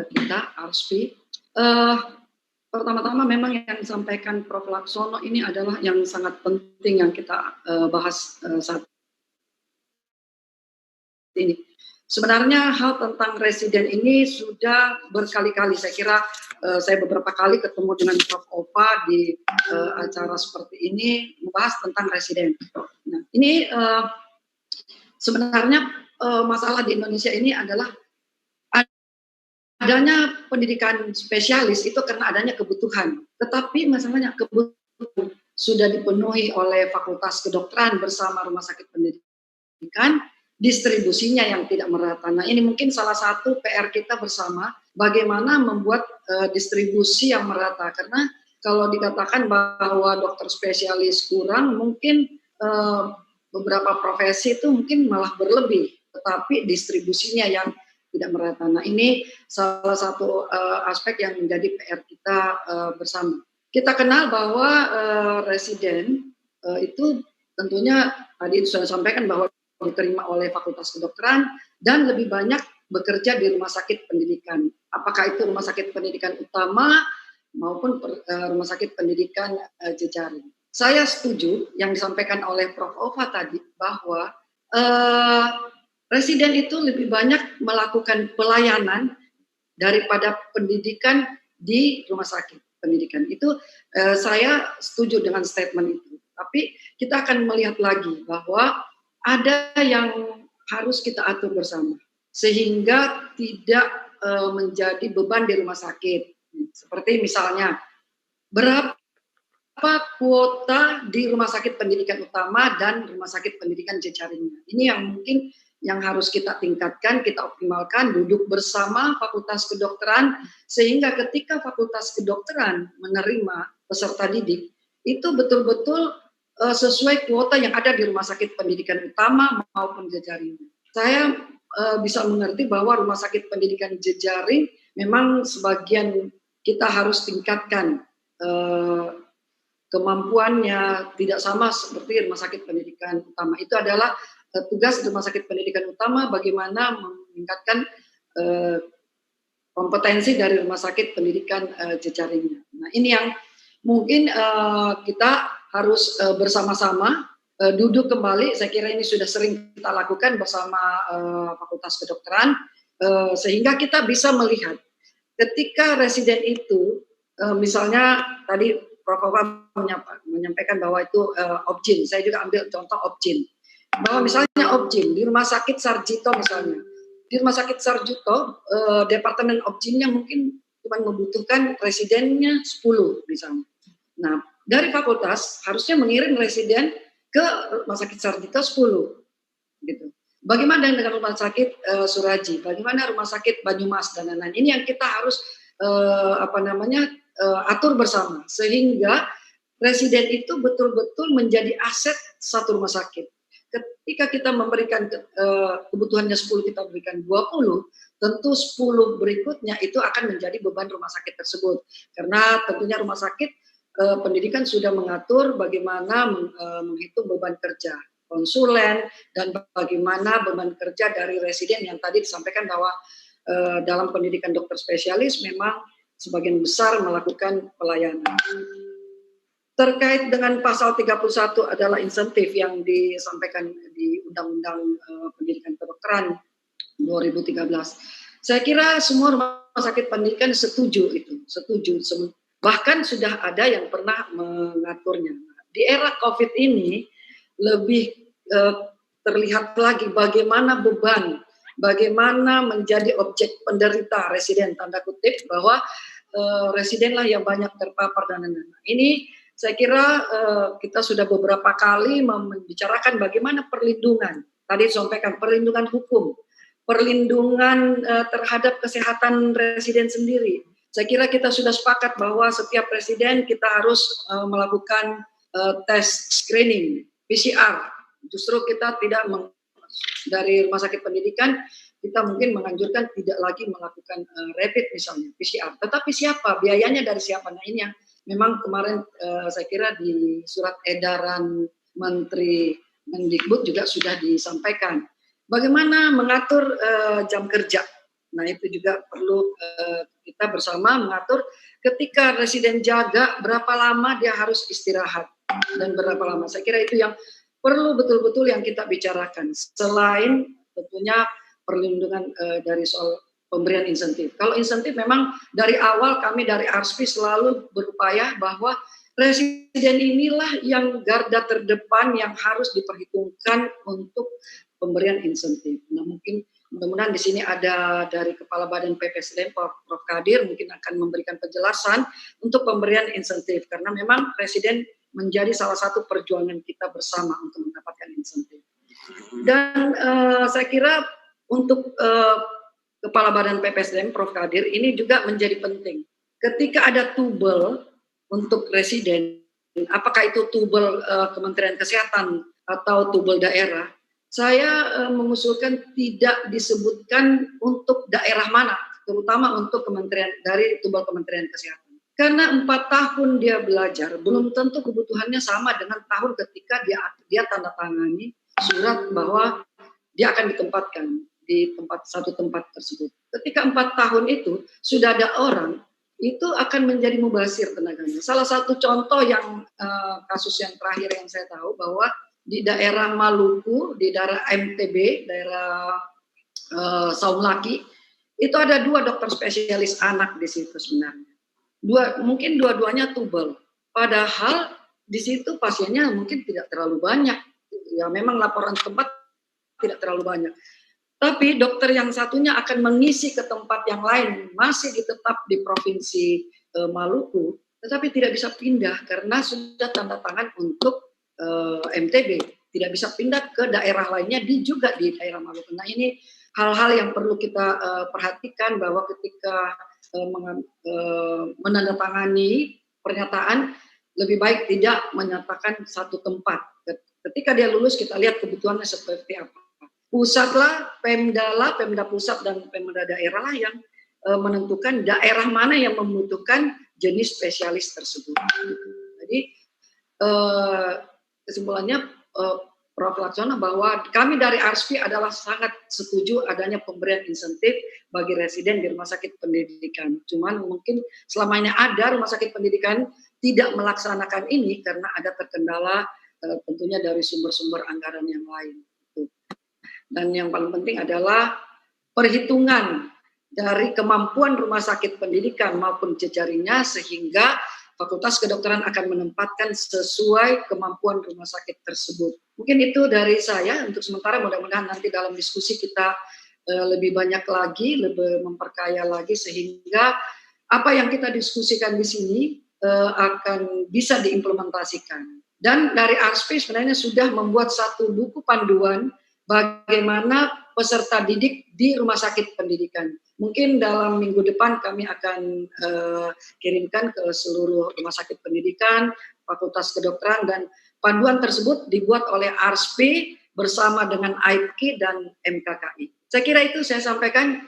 kita, ARSPI. Pertama-tama memang yang disampaikan Prof. Laksono ini adalah yang sangat penting yang kita bahas saat ini. Sebenarnya hal tentang residen ini sudah berkali-kali, saya kira saya beberapa kali ketemu dengan Prof. Ova di acara seperti ini membahas tentang residen. Nah, ini sebenarnya masalah di Indonesia ini adalah adanya pendidikan spesialis itu karena adanya kebutuhan, tetapi masalahnya kebutuhan sudah dipenuhi oleh Fakultas Kedokteran bersama Rumah Sakit Pendidikan, distribusinya yang tidak merata. Nah, ini mungkin salah satu PR kita bersama, bagaimana membuat distribusi yang merata, karena kalau dikatakan bahwa dokter spesialis kurang, mungkin beberapa profesi itu mungkin malah berlebih, tetapi distribusinya yang tidak merata. Nah, ini salah satu aspek yang menjadi PR kita bersama. Kita kenal bahwa residen itu tentunya tadi sudah disampaikan bahwa diterima oleh Fakultas Kedokteran dan lebih banyak bekerja di rumah sakit pendidikan. Apakah itu rumah sakit pendidikan utama maupun rumah sakit pendidikan jejaring. Saya setuju yang disampaikan oleh Prof. Ova tadi bahwa residen itu lebih banyak melakukan pelayanan daripada pendidikan di rumah sakit pendidikan. Itu saya setuju dengan statement itu. Tapi kita akan melihat lagi bahwa ada yang harus kita atur bersama sehingga tidak menjadi beban di rumah sakit. Seperti misalnya berapa kuota di rumah sakit pendidikan utama dan rumah sakit pendidikan jejaringnya. Ini yang mungkin yang harus kita tingkatkan, kita optimalkan, duduk bersama Fakultas Kedokteran sehingga ketika Fakultas Kedokteran menerima peserta didik itu betul-betul sesuai kuota yang ada di rumah sakit pendidikan utama maupun jejaring. Saya bisa mengerti bahwa rumah sakit pendidikan jejaring memang sebagian kita harus tingkatkan kemampuannya tidak sama seperti rumah sakit pendidikan utama. Itu adalah tugas rumah sakit pendidikan utama bagaimana meningkatkan kompetensi dari rumah sakit pendidikan jejaringnya. Nah, ini yang mungkin kita harus bersama-sama duduk kembali. Saya kira ini sudah sering kita lakukan bersama Fakultas Kedokteran sehingga kita bisa melihat ketika residen itu misalnya tadi Prof. Ova menyampaikan bahwa itu Opjin. Saya juga ambil contoh Opjin. Bahwa misalnya Opjin di Rumah Sakit Sarjito misalnya. Di Rumah Sakit Sarjito departemen Opjinnya mungkin cuma membutuhkan residennya 10 misalnya. Nah, dari fakultas harusnya mengirim residen ke Rumah Sakit Sarjito 10 gitu. Bagaimana dengan Rumah Sakit Suraji? Bagaimana Rumah Sakit Banyumas dan lain-lain? Ini yang kita harus atur bersama sehingga residen itu betul-betul menjadi aset satu rumah sakit. Ketika kita memberikan kebutuhannya 10, kita berikan 20, tentu 10 berikutnya itu akan menjadi beban rumah sakit tersebut. Karena tentunya rumah sakit pendidikan sudah mengatur bagaimana menghitung beban kerja konsulen dan bagaimana beban kerja dari residen yang tadi disampaikan bahwa dalam pendidikan dokter spesialis memang sebagian besar melakukan pelayanan. Terkait dengan pasal 31 adalah insentif yang disampaikan di Undang-Undang Pendidikan Kedokteran 2013. Saya kira semua rumah sakit pendidikan setuju itu, setuju. Bahkan sudah ada yang pernah mengaturnya. Di era COVID ini lebih terlihat lagi bagaimana beban, bagaimana menjadi objek penderita residen tanda kutip bahwa residenlah yang banyak terpapar dan lain-lain. Ini saya kira kita sudah beberapa kali membicarakan bagaimana perlindungan. Tadi disampaikan perlindungan hukum, perlindungan terhadap kesehatan residen sendiri. Saya kira kita sudah sepakat bahwa setiap residen kita harus melakukan tes screening, PCR. Justru kita tidak dari rumah sakit pendidikan, kita mungkin menganjurkan tidak lagi melakukan rapid misalnya, PCR. Tetapi siapa? Biayanya dari siapa? Nah ini yang memang kemarin saya kira di surat edaran Menteri Mendikbud juga sudah disampaikan. Bagaimana mengatur jam kerja? Nah itu juga perlu kita bersama mengatur ketika residen jaga berapa lama dia harus istirahat dan berapa lama. Saya kira itu yang perlu betul-betul yang kita bicarakan. Selain tentunya perlindungan dari soal pemberian insentif. Kalau insentif memang dari awal kami dari ARSPI selalu berupaya bahwa residen inilah yang garda terdepan yang harus diperhitungkan untuk pemberian insentif. Nah mungkin mudah-mudahan di sini ada dari Kepala Badan PPSDM Prof. Kadir mungkin akan memberikan penjelasan untuk pemberian insentif karena memang residen menjadi salah satu perjuangan kita bersama untuk mendapatkan insentif. Dan saya kira untuk Kepala Badan PPSDM Prof. Kadir ini juga menjadi penting. Ketika ada tubel untuk residen, apakah itu tubel Kementerian Kesehatan atau tubel daerah, saya mengusulkan tidak disebutkan untuk daerah mana, terutama untuk kementerian dari tubel Kementerian Kesehatan. Karena 4 tahun dia belajar, belum tentu kebutuhannya sama dengan tahun ketika dia tanda tangani surat bahwa dia akan ditempatkan di satu tempat tersebut. Ketika 4 tahun itu sudah ada orang, itu akan menjadi mubazir tenaganya. Salah satu contoh yang kasus yang terakhir yang saya tahu bahwa di daerah Maluku, di daerah MTB, daerah Saumlaki, itu ada 2 dokter spesialis anak di situ sebenarnya. Mungkin dua-duanya tubel. Padahal di situ pasiennya mungkin tidak terlalu banyak. Ya memang laporan tempat tidak terlalu banyak. Tapi dokter yang satunya akan mengisi ke tempat yang lain, masih tetap di provinsi Maluku, tetapi tidak bisa pindah karena sudah tanda tangan untuk MTB, tidak bisa pindah ke daerah lainnya juga di daerah Maluku. Nah ini hal-hal yang perlu kita perhatikan bahwa ketika menandatangani pernyataan, lebih baik tidak menyatakan satu tempat. Ketika dia lulus kita lihat kebutuhannya seperti apa. Pusatlah, Pemda pusat dan Pemda daerah lah yang menentukan daerah mana yang membutuhkan jenis spesialis tersebut. Jadi kesimpulannya Prof. Laksono bahwa kami dari ARSPI adalah sangat setuju adanya pemberian insentif bagi residen di rumah sakit pendidikan. Cuman mungkin selamanya ada rumah sakit pendidikan tidak melaksanakan ini karena ada terkendala tentunya dari sumber-sumber anggaran yang lain. Dan yang paling penting adalah perhitungan dari kemampuan rumah sakit pendidikan maupun jejaringnya sehingga Fakultas Kedokteran akan menempatkan sesuai kemampuan rumah sakit tersebut. Mungkin itu dari saya untuk sementara, mudah-mudahan nanti dalam diskusi kita lebih banyak lagi, lebih memperkaya lagi sehingga apa yang kita diskusikan di sini akan bisa diimplementasikan. Dan dari ARSPI sebenarnya sudah membuat satu buku panduan bagaimana peserta didik di rumah sakit pendidikan. Mungkin dalam minggu depan kami akan kirimkan ke seluruh rumah sakit pendidikan, Fakultas Kedokteran, dan panduan tersebut dibuat oleh ARSPI bersama dengan AIPKI dan MKKI. Saya kira itu saya sampaikan,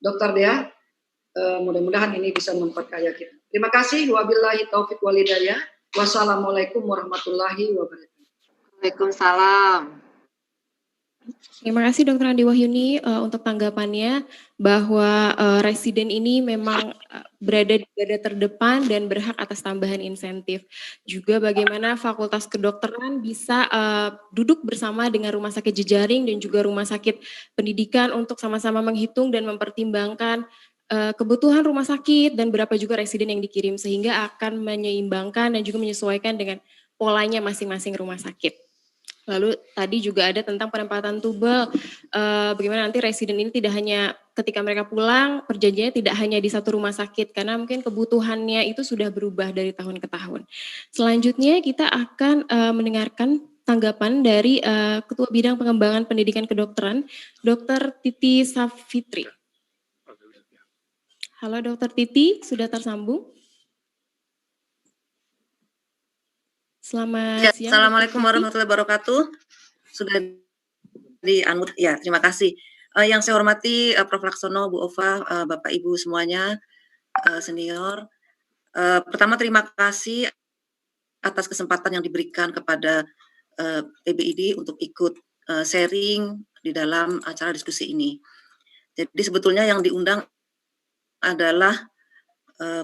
Dr. Dea. Mudah-mudahan ini bisa memperkaya kita. Terima kasih. Wabillahi taufiq walhidayah. Wassalamualaikum warahmatullahi wabarakatuh. Waalaikumsalam. Terima kasih Dr. Andi Wahyuni untuk tanggapannya bahwa residen ini memang berada di garda terdepan dan berhak atas tambahan insentif. Juga bagaimana Fakultas Kedokteran bisa duduk bersama dengan rumah sakit jejaring dan juga rumah sakit pendidikan untuk sama-sama menghitung dan mempertimbangkan kebutuhan rumah sakit dan berapa juga residen yang dikirim sehingga akan menyeimbangkan dan juga menyesuaikan dengan polanya masing-masing rumah sakit. Lalu tadi juga ada tentang penempatan tubel, bagaimana nanti residen ini tidak hanya ketika mereka pulang, perjanjiannya tidak hanya di satu rumah sakit, karena mungkin kebutuhannya itu sudah berubah dari tahun ke tahun. Selanjutnya kita akan mendengarkan tanggapan dari Ketua Bidang Pengembangan Pendidikan Kedokteran, Dr. Titi Safitri. Halo Dr. Titi, sudah tersambung? Selamat siang. Assalamualaikum warahmatullahi wabarakatuh. Sudah di-unmute ya, terima kasih. Yang saya hormati Prof. Laksono, Bu Ova, Bapak Ibu semuanya, senior. Pertama terima kasih atas kesempatan yang diberikan kepada PBID untuk ikut sharing di dalam acara diskusi ini. Jadi sebetulnya yang diundang adalah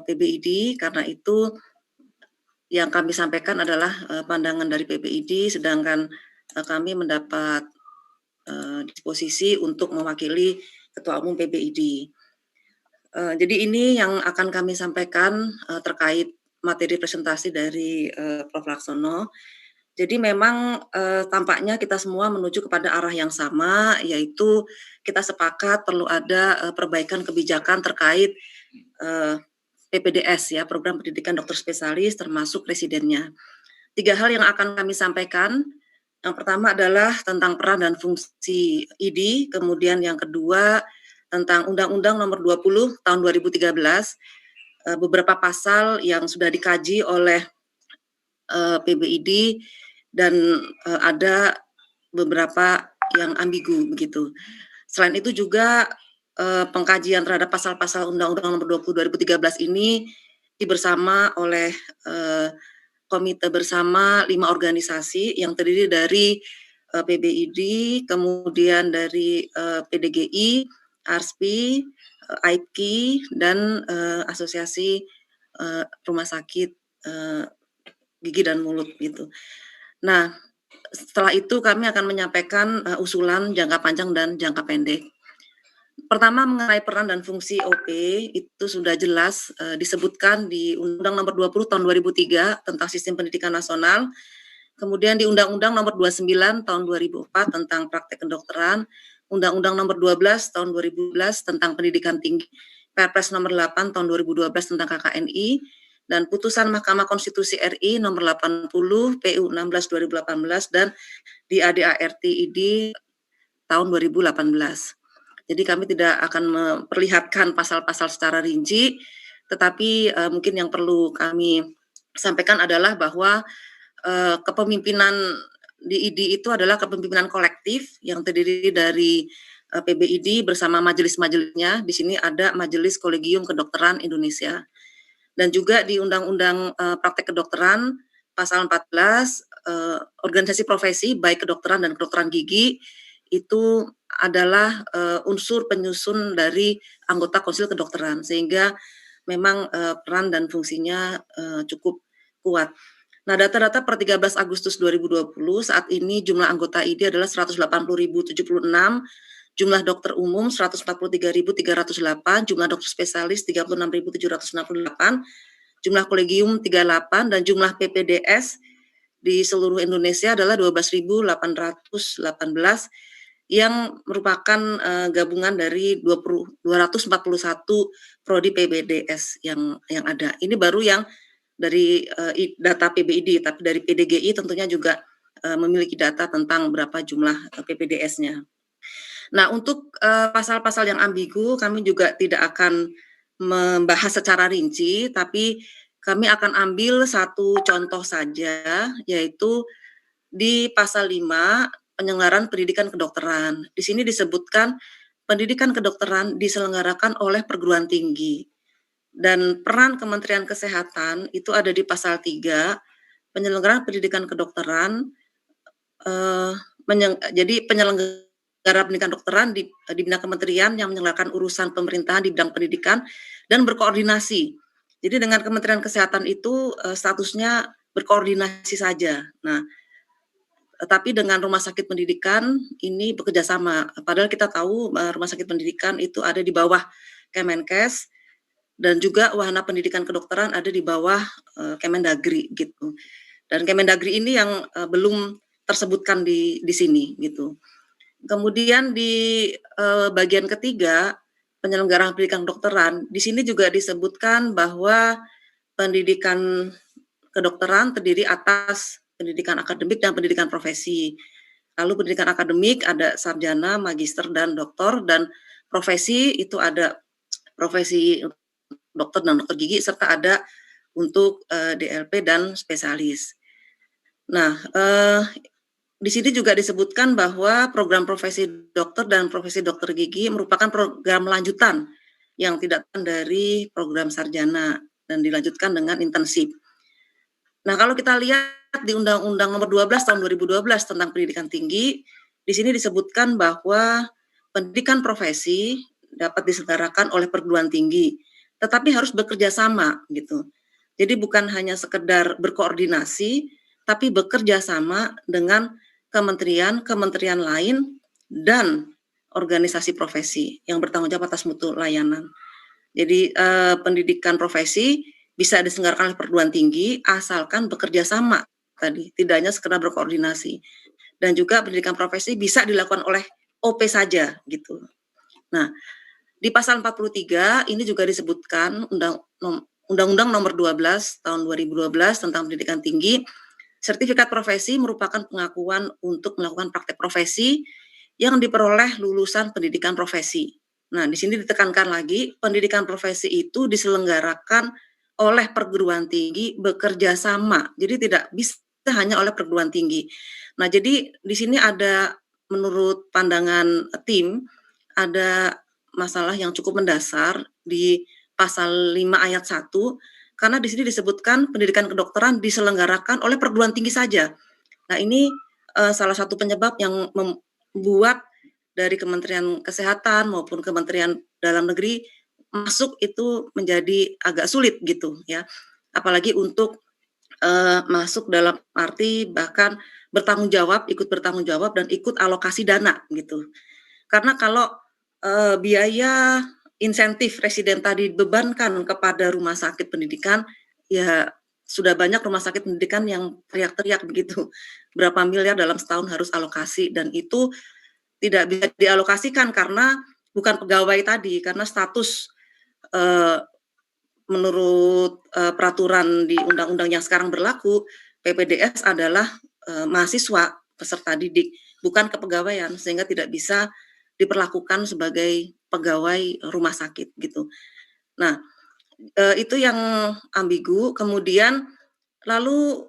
PBID, karena itu yang kami sampaikan adalah pandangan dari PBID, sedangkan kami mendapat disposisi untuk mewakili Ketua Umum PBID. Jadi ini yang akan kami sampaikan terkait materi presentasi dari Prof. Laksono. Jadi memang tampaknya kita semua menuju kepada arah yang sama, yaitu kita sepakat perlu ada perbaikan kebijakan terkait PPDS ya, Program Pendidikan Dokter Spesialis, termasuk residennya. 3 hal yang akan kami sampaikan. Yang pertama adalah tentang peran dan fungsi ID, kemudian yang kedua tentang Undang-Undang Nomor 20 Tahun 2013 beberapa pasal yang sudah dikaji oleh PBID dan ada beberapa yang ambigu begitu. Selain itu juga pengkajian terhadap pasal-pasal Undang-Undang Nomor 20 2013 ini bersama oleh komite bersama 5 organisasi yang terdiri dari PBID, kemudian dari PDGI, ARSPI, AIPKI, dan Asosiasi Rumah Sakit Gigi dan Mulut gitu. Nah, setelah itu kami akan menyampaikan usulan jangka panjang dan jangka pendek. Pertama, mengenai peran dan fungsi OP itu sudah jelas disebutkan di Undang Nomor 20 tahun 2003 tentang Sistem Pendidikan Nasional, kemudian di Undang-Undang Nomor 29 tahun 2004 tentang Praktek Kedokteran, Undang-Undang Nomor 12 tahun 2012 tentang Pendidikan Tinggi, Perpres Nomor 8 tahun 2012 tentang KKNI, dan putusan Mahkamah Konstitusi RI Nomor 80 PU 16 2018 dan di ADART ID tahun 2018. Jadi kami tidak akan memperlihatkan pasal-pasal secara rinci, tetapi mungkin yang perlu kami sampaikan adalah bahwa kepemimpinan di ID itu adalah kepemimpinan kolektif yang terdiri dari PBID bersama majelis-majelisnya. Di sini ada Majelis Kolegium Kedokteran Indonesia. Dan juga di Undang-Undang Praktek Kedokteran pasal 14 organisasi profesi baik kedokteran dan kedokteran gigi itu adalah unsur penyusun dari anggota Konsil Kedokteran, sehingga memang peran dan fungsinya cukup kuat. Nah, data-data per 13 Agustus 2020 saat ini jumlah anggota ID adalah 180.076, jumlah dokter umum 143.308, jumlah dokter spesialis 36.768, jumlah kolegium 38, dan jumlah PPDS di seluruh Indonesia adalah 12.818 yang merupakan gabungan dari 241 prodi PPDS yang ada. Ini baru yang dari data PBID, tapi dari PDGI tentunya juga memiliki data tentang berapa jumlah PPDS-nya. Nah, untuk pasal-pasal yang ambigu kami juga tidak akan membahas secara rinci, tapi kami akan ambil satu contoh saja, yaitu di pasal 5 penyelenggaraan pendidikan kedokteran. Di sini disebutkan pendidikan kedokteran diselenggarakan oleh perguruan tinggi. Dan peran Kementerian Kesehatan itu ada di pasal 3, penyelenggaraan pendidikan kedokteran, jadi penyelenggara pendidikan kedokteran di bidang kementerian yang menyelenggarakan urusan pemerintahan di bidang pendidikan dan berkoordinasi. Jadi dengan Kementerian Kesehatan itu statusnya berkoordinasi saja. Nah, tapi dengan rumah sakit pendidikan ini bekerja sama. Padahal kita tahu rumah sakit pendidikan itu ada di bawah Kemenkes, dan juga wahana pendidikan kedokteran ada di bawah Kemendagri gitu. Dan Kemendagri ini yang belum tersebutkan di sini gitu. Kemudian di bagian ketiga penyelenggaraan pendidikan kedokteran, di sini juga disebutkan bahwa pendidikan kedokteran terdiri atas pendidikan akademik dan pendidikan profesi. Lalu pendidikan akademik ada sarjana, magister, dan doktor, dan profesi itu ada profesi dokter dan dokter gigi, serta ada untuk DLP dan spesialis. Nah, di sini juga disebutkan bahwa program profesi dokter dan profesi dokter gigi merupakan program lanjutan yang tidak dari program sarjana dan dilanjutkan dengan intensif. Nah, kalau kita lihat di Undang-Undang Nomor 12 tahun 2012 tentang pendidikan tinggi, di sini disebutkan bahwa pendidikan profesi dapat diselenggarakan oleh perguruan tinggi, tetapi harus bekerja sama gitu. Jadi bukan hanya sekedar berkoordinasi, tapi bekerja sama dengan kementerian lain dan organisasi profesi yang bertanggung jawab atas mutu layanan. Jadi pendidikan profesi bisa diselenggarakan oleh perguruan tinggi asalkan bekerja sama tadi, tidak hanya sekedar berkoordinasi. Dan juga pendidikan profesi bisa dilakukan oleh OP saja gitu. Nah, di pasal 43 ini juga disebutkan Undang-Undang Nomor 12 tahun 2012 tentang pendidikan tinggi, sertifikat profesi merupakan pengakuan untuk melakukan praktek profesi yang diperoleh lulusan pendidikan profesi. Nah, di sini ditekankan lagi, pendidikan profesi itu diselenggarakan oleh perguruan tinggi bekerja sama. Jadi tidak bisa hanya oleh perguruan tinggi. Nah, jadi di sini ada menurut pandangan tim ada masalah yang cukup mendasar di pasal 5 ayat 1 karena di sini disebutkan pendidikan kedokteran diselenggarakan oleh perguruan tinggi saja. Nah, ini salah satu penyebab yang membuat dari Kementerian Kesehatan maupun Kementerian Dalam Negeri masuk itu menjadi agak sulit gitu ya. Apalagi untuk masuk dalam arti bahkan bertanggung jawab, ikut bertanggung jawab dan ikut alokasi dana gitu. Karena kalau biaya insentif residen tadi dibebankan kepada rumah sakit pendidikan, ya sudah banyak rumah sakit pendidikan yang teriak-teriak begitu, berapa miliar dalam setahun harus alokasi dan itu tidak bisa dialokasikan karena bukan pegawai tadi, karena status menurut peraturan di undang-undang yang sekarang berlaku, PPDS adalah mahasiswa peserta didik, bukan kepegawaian, sehingga tidak bisa diperlakukan sebagai pegawai rumah sakit gitu. Nah, itu yang ambigu. Kemudian lalu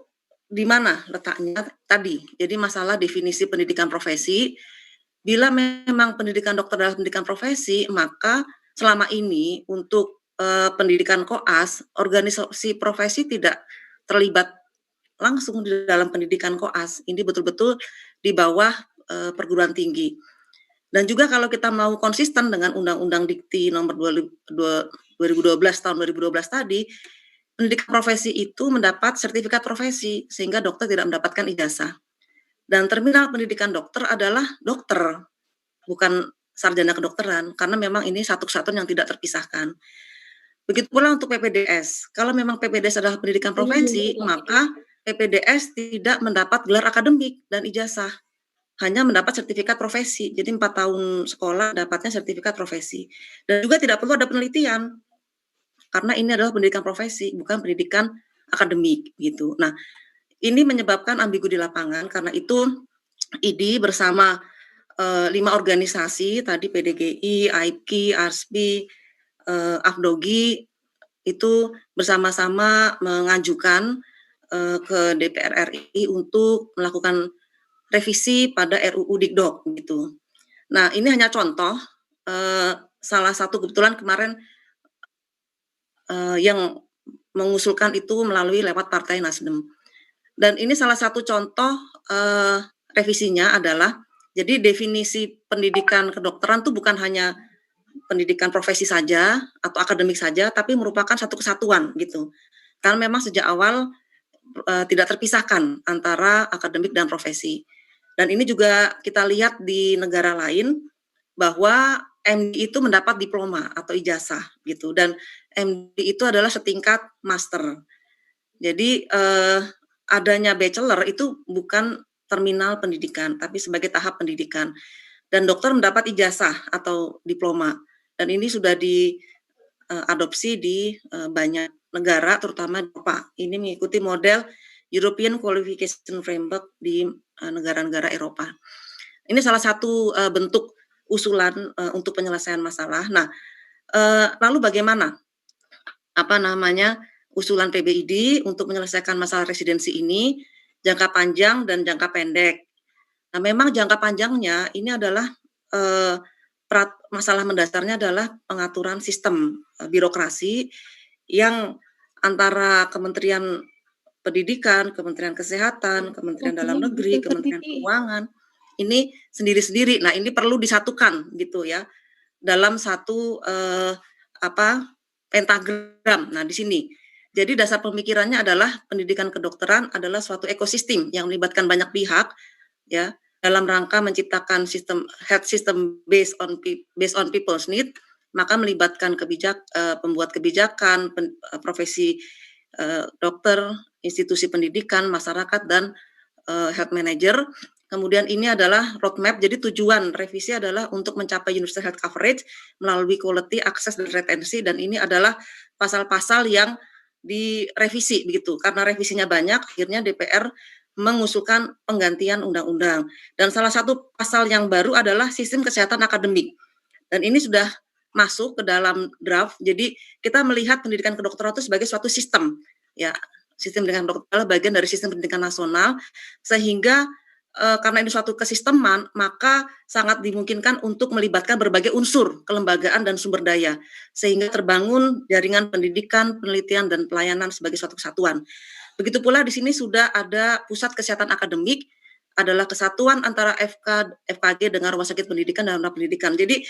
di mana letaknya tadi? Jadi masalah definisi pendidikan profesi. Bila memang pendidikan dokter adalah pendidikan profesi, maka selama ini untuk pendidikan koas, organisasi profesi tidak terlibat langsung di dalam pendidikan koas. Ini betul-betul di bawah perguruan tinggi. Dan juga kalau kita mau konsisten dengan Undang-Undang Dikti nomor 2012 tahun 2012 tadi, pendidikan profesi itu mendapat sertifikat profesi sehingga dokter tidak mendapatkan ijazah. Dan terminal pendidikan dokter adalah dokter, bukan sarjana kedokteran, karena memang ini satu kesatuan yang tidak terpisahkan. Begitu pula untuk PPDS. Kalau memang PPDS adalah pendidikan profesi, maka PPDS tidak mendapat gelar akademik dan ijazah, hanya mendapat sertifikat profesi. Jadi 4 tahun sekolah dapatnya sertifikat profesi. Dan juga tidak perlu ada penelitian, karena ini adalah pendidikan profesi, bukan pendidikan akademik gitu. Nah, ini menyebabkan ambigu di lapangan, karena itu IDI bersama 5 organisasi, tadi PDGI, AIPKI, ARSPI, AFDOGI, itu bersama-sama mengajukan ke DPR RI untuk melakukan revisi pada RUU Dikdok gitu. Nah, ini hanya contoh, salah satu kebetulan kemarin yang mengusulkan itu melalui lewat Partai Nasdem. Dan ini salah satu contoh revisinya adalah, jadi definisi pendidikan kedokteran itu bukan hanya pendidikan profesi saja atau akademik saja, tapi merupakan satu kesatuan gitu. Karena memang sejak awal tidak terpisahkan antara akademik dan profesi. Dan ini juga kita lihat di negara lain bahwa MD itu mendapat diploma atau ijazah gitu, dan MD itu adalah setingkat master. Jadi adanya bachelor itu bukan terminal pendidikan, tapi sebagai tahap pendidikan. Dan dokter mendapat ijazah atau diploma. Dan ini sudah diadopsi di banyak negara, terutama di Eropa. Ini mengikuti model European Qualification Framework di negara-negara Eropa. Ini salah satu bentuk usulan untuk penyelesaian masalah. Nah, lalu bagaimana? Usulan PBID untuk menyelesaikan masalah residensi ini, jangka panjang dan jangka pendek. Nah, memang jangka panjangnya ini adalah masalah mendasarnya adalah pengaturan sistem birokrasi yang antara Kementerian Pendidikan, Kementerian Kesehatan, Kementerian Dalam Negeri, Kementerian Keuangan, ini sendiri-sendiri. Nah, ini perlu disatukan gitu ya dalam satu pentagram. Nah, di sini. Jadi dasar pemikirannya adalah pendidikan kedokteran adalah suatu ekosistem yang melibatkan banyak pihak ya dalam rangka menciptakan health system based on people's need, maka melibatkan pembuat kebijakan, profesi dokter, institusi pendidikan, masyarakat dan health manager. Kemudian ini adalah roadmap, jadi tujuan revisi adalah untuk mencapai universal health coverage melalui quality, akses, dan retensi, dan ini adalah pasal-pasal yang direvisi begitu. Karena revisinya banyak, akhirnya DPR mengusulkan penggantian undang-undang. Dan salah satu pasal yang baru adalah sistem kesehatan akademik. Dan ini sudah masuk ke dalam draft. Jadi kita melihat pendidikan kedokteran itu sebagai suatu sistem, ya, sistem pendidikan kedokteran bagian dari sistem pendidikan nasional, sehingga karena ini suatu kesisteman, maka sangat dimungkinkan untuk melibatkan berbagai unsur kelembagaan dan sumber daya, sehingga terbangun jaringan pendidikan, penelitian, dan pelayanan sebagai suatu kesatuan. Begitu pula di sini sudah ada pusat kesehatan akademik, adalah kesatuan antara FKG dengan rumah sakit pendidikan dan pendidikan. Jadi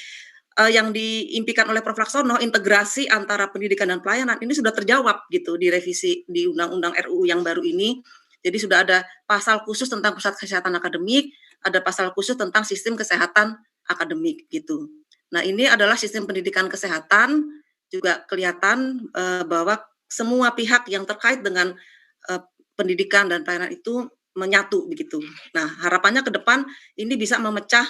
yang diimpikan oleh Prof. Laksono, integrasi antara pendidikan dan pelayanan ini sudah terjawab gitu di revisi di Undang-Undang RUU yang baru ini. Jadi sudah ada pasal khusus tentang pusat kesehatan akademik, ada pasal khusus tentang sistem kesehatan akademik gitu. Nah, ini adalah sistem pendidikan kesehatan, juga kelihatan bahwa semua pihak yang terkait dengan pendidikan dan pelayanan itu menyatu begitu. Nah, harapannya ke depan ini bisa memecah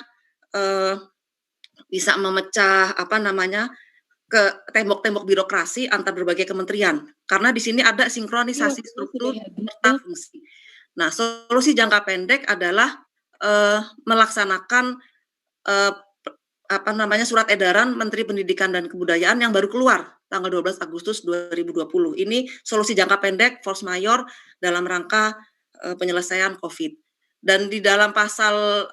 ke tembok-tembok birokrasi antar berbagai kementerian, karena di sini ada sinkronisasi struktur serta fungsi. Nah, solusi jangka pendek adalah melaksanakan surat edaran Menteri Pendidikan dan Kebudayaan yang baru keluar tanggal 12 Agustus 2020. Ini solusi jangka pendek force majeure dalam rangka penyelesaian COVID. Dan di dalam pasal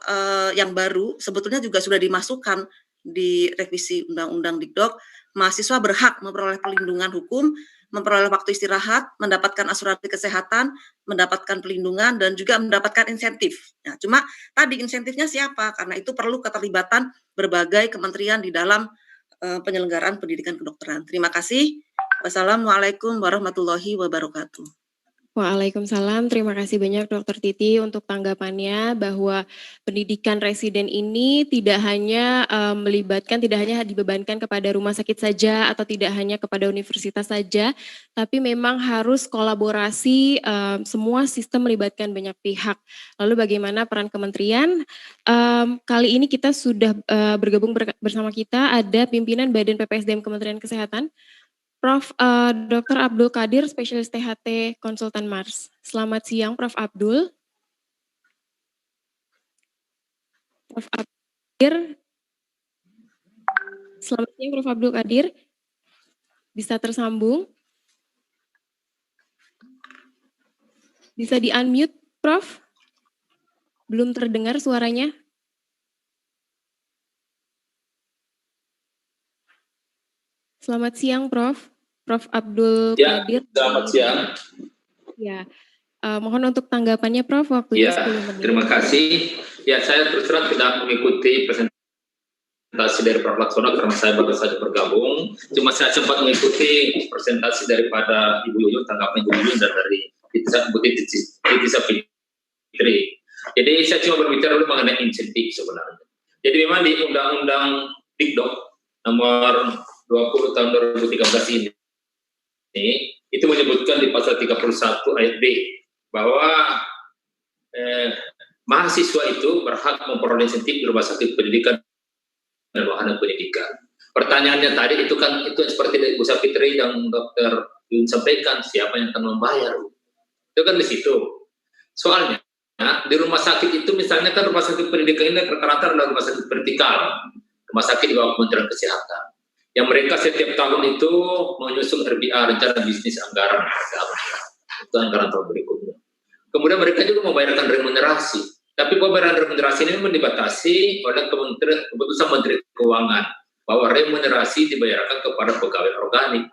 yang baru sebetulnya juga sudah dimasukkan di revisi Undang-Undang Dikdok, mahasiswa berhak memperoleh perlindungan hukum, memperoleh waktu istirahat, mendapatkan asuransi kesehatan, mendapatkan perlindungan, dan juga mendapatkan insentif. Nah, cuma tadi insentifnya siapa? Karena itu perlu keterlibatan berbagai kementerian di dalam penyelenggaraan pendidikan kedokteran. Terima kasih. Wassalamualaikum warahmatullahi wabarakatuh. Waalaikumsalam, terima kasih banyak Dr. Titi untuk tanggapannya bahwa pendidikan residen ini tidak hanya tidak hanya dibebankan kepada rumah sakit saja atau tidak hanya kepada universitas saja, tapi memang harus kolaborasi semua sistem melibatkan banyak pihak. Lalu bagaimana peran kementerian? Kali ini kita sudah bergabung bersama kita ada pimpinan Badan PPSDM Kementerian Kesehatan, Prof. Dr. Abdul Qadir, spesialis THT Konsultan Mars. Selamat siang, Prof. Abdul. Prof. Qadir. Selamat siang, Prof. Abdul Qadir. Bisa tersambung? Bisa di-unmute, Prof? Belum terdengar suaranya. Selamat siang, Prof. Prof. Abdul Qadir. Selamat siang. Ya, mohon untuk tanggapannya, Prof. Waktunya 10 menit. Terima kasih. Ya, saya terus terang tidak mengikuti presentasi dari Prof. Laksono karena saya baru saja bergabung. Cuma saya sempat mengikuti presentasi daripada Ibu Yuyun, tanggapan Ibu Yuyun dan dari Bu Titi Savitri. Jadi saya cuma berbicara dulu mengenai insentif sebenarnya. Jadi memang di Undang-Undang Dikdok nomor 20 tahun 2013 ini itu menyebutkan di pasal 31 ayat B bahwa mahasiswa itu berhak memperoleh insentif di rumah sakit pendidikan dan wahana pendidikan. Pertanyaannya tadi itu kan itu seperti Bu Savitri dan Dr. Yun sampaikan, siapa yang akan membayar? Itu kan di situ. Soalnya di rumah sakit itu misalnya kan rumah sakit pendidikan ini rata-rata adalah rumah sakit vertikal, rumah sakit di bawah Kementerian Kesehatan. Yang mereka setiap tahun itu menyusun RBA, rencana bisnis anggaran, itu anggaran tahun berikutnya. Kemudian mereka juga membayarkan remunerasi, tapi pembayaran remunerasi ini dibatasi oleh keputusan Menteri Keuangan bahwa remunerasi dibayarkan kepada pegawai organik.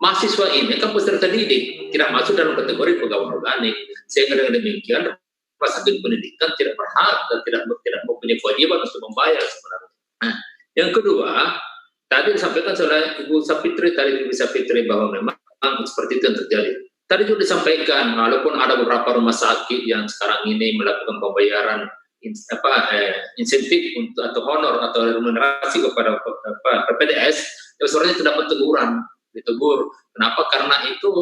Mahasiswa ini kan peserta didik, tidak masuk dalam kategori pegawai organik, sehingga dengan demikian rumah sakit pendidikan tidak berhak dan tidak mempunyai kewajiban untuk membayar sebenarnya. Nah, yang kedua, tadi disampaikan oleh Ibu Savitri bahwa memang seperti itu yang terjadi. Tadi juga disampaikan, walaupun ada beberapa rumah sakit yang sekarang ini melakukan pembayaran insentif untuk atau honor atau remunerasi kepada PPDS, ya sebenarnya tidak teguran, ditegur. Kenapa? Karena itu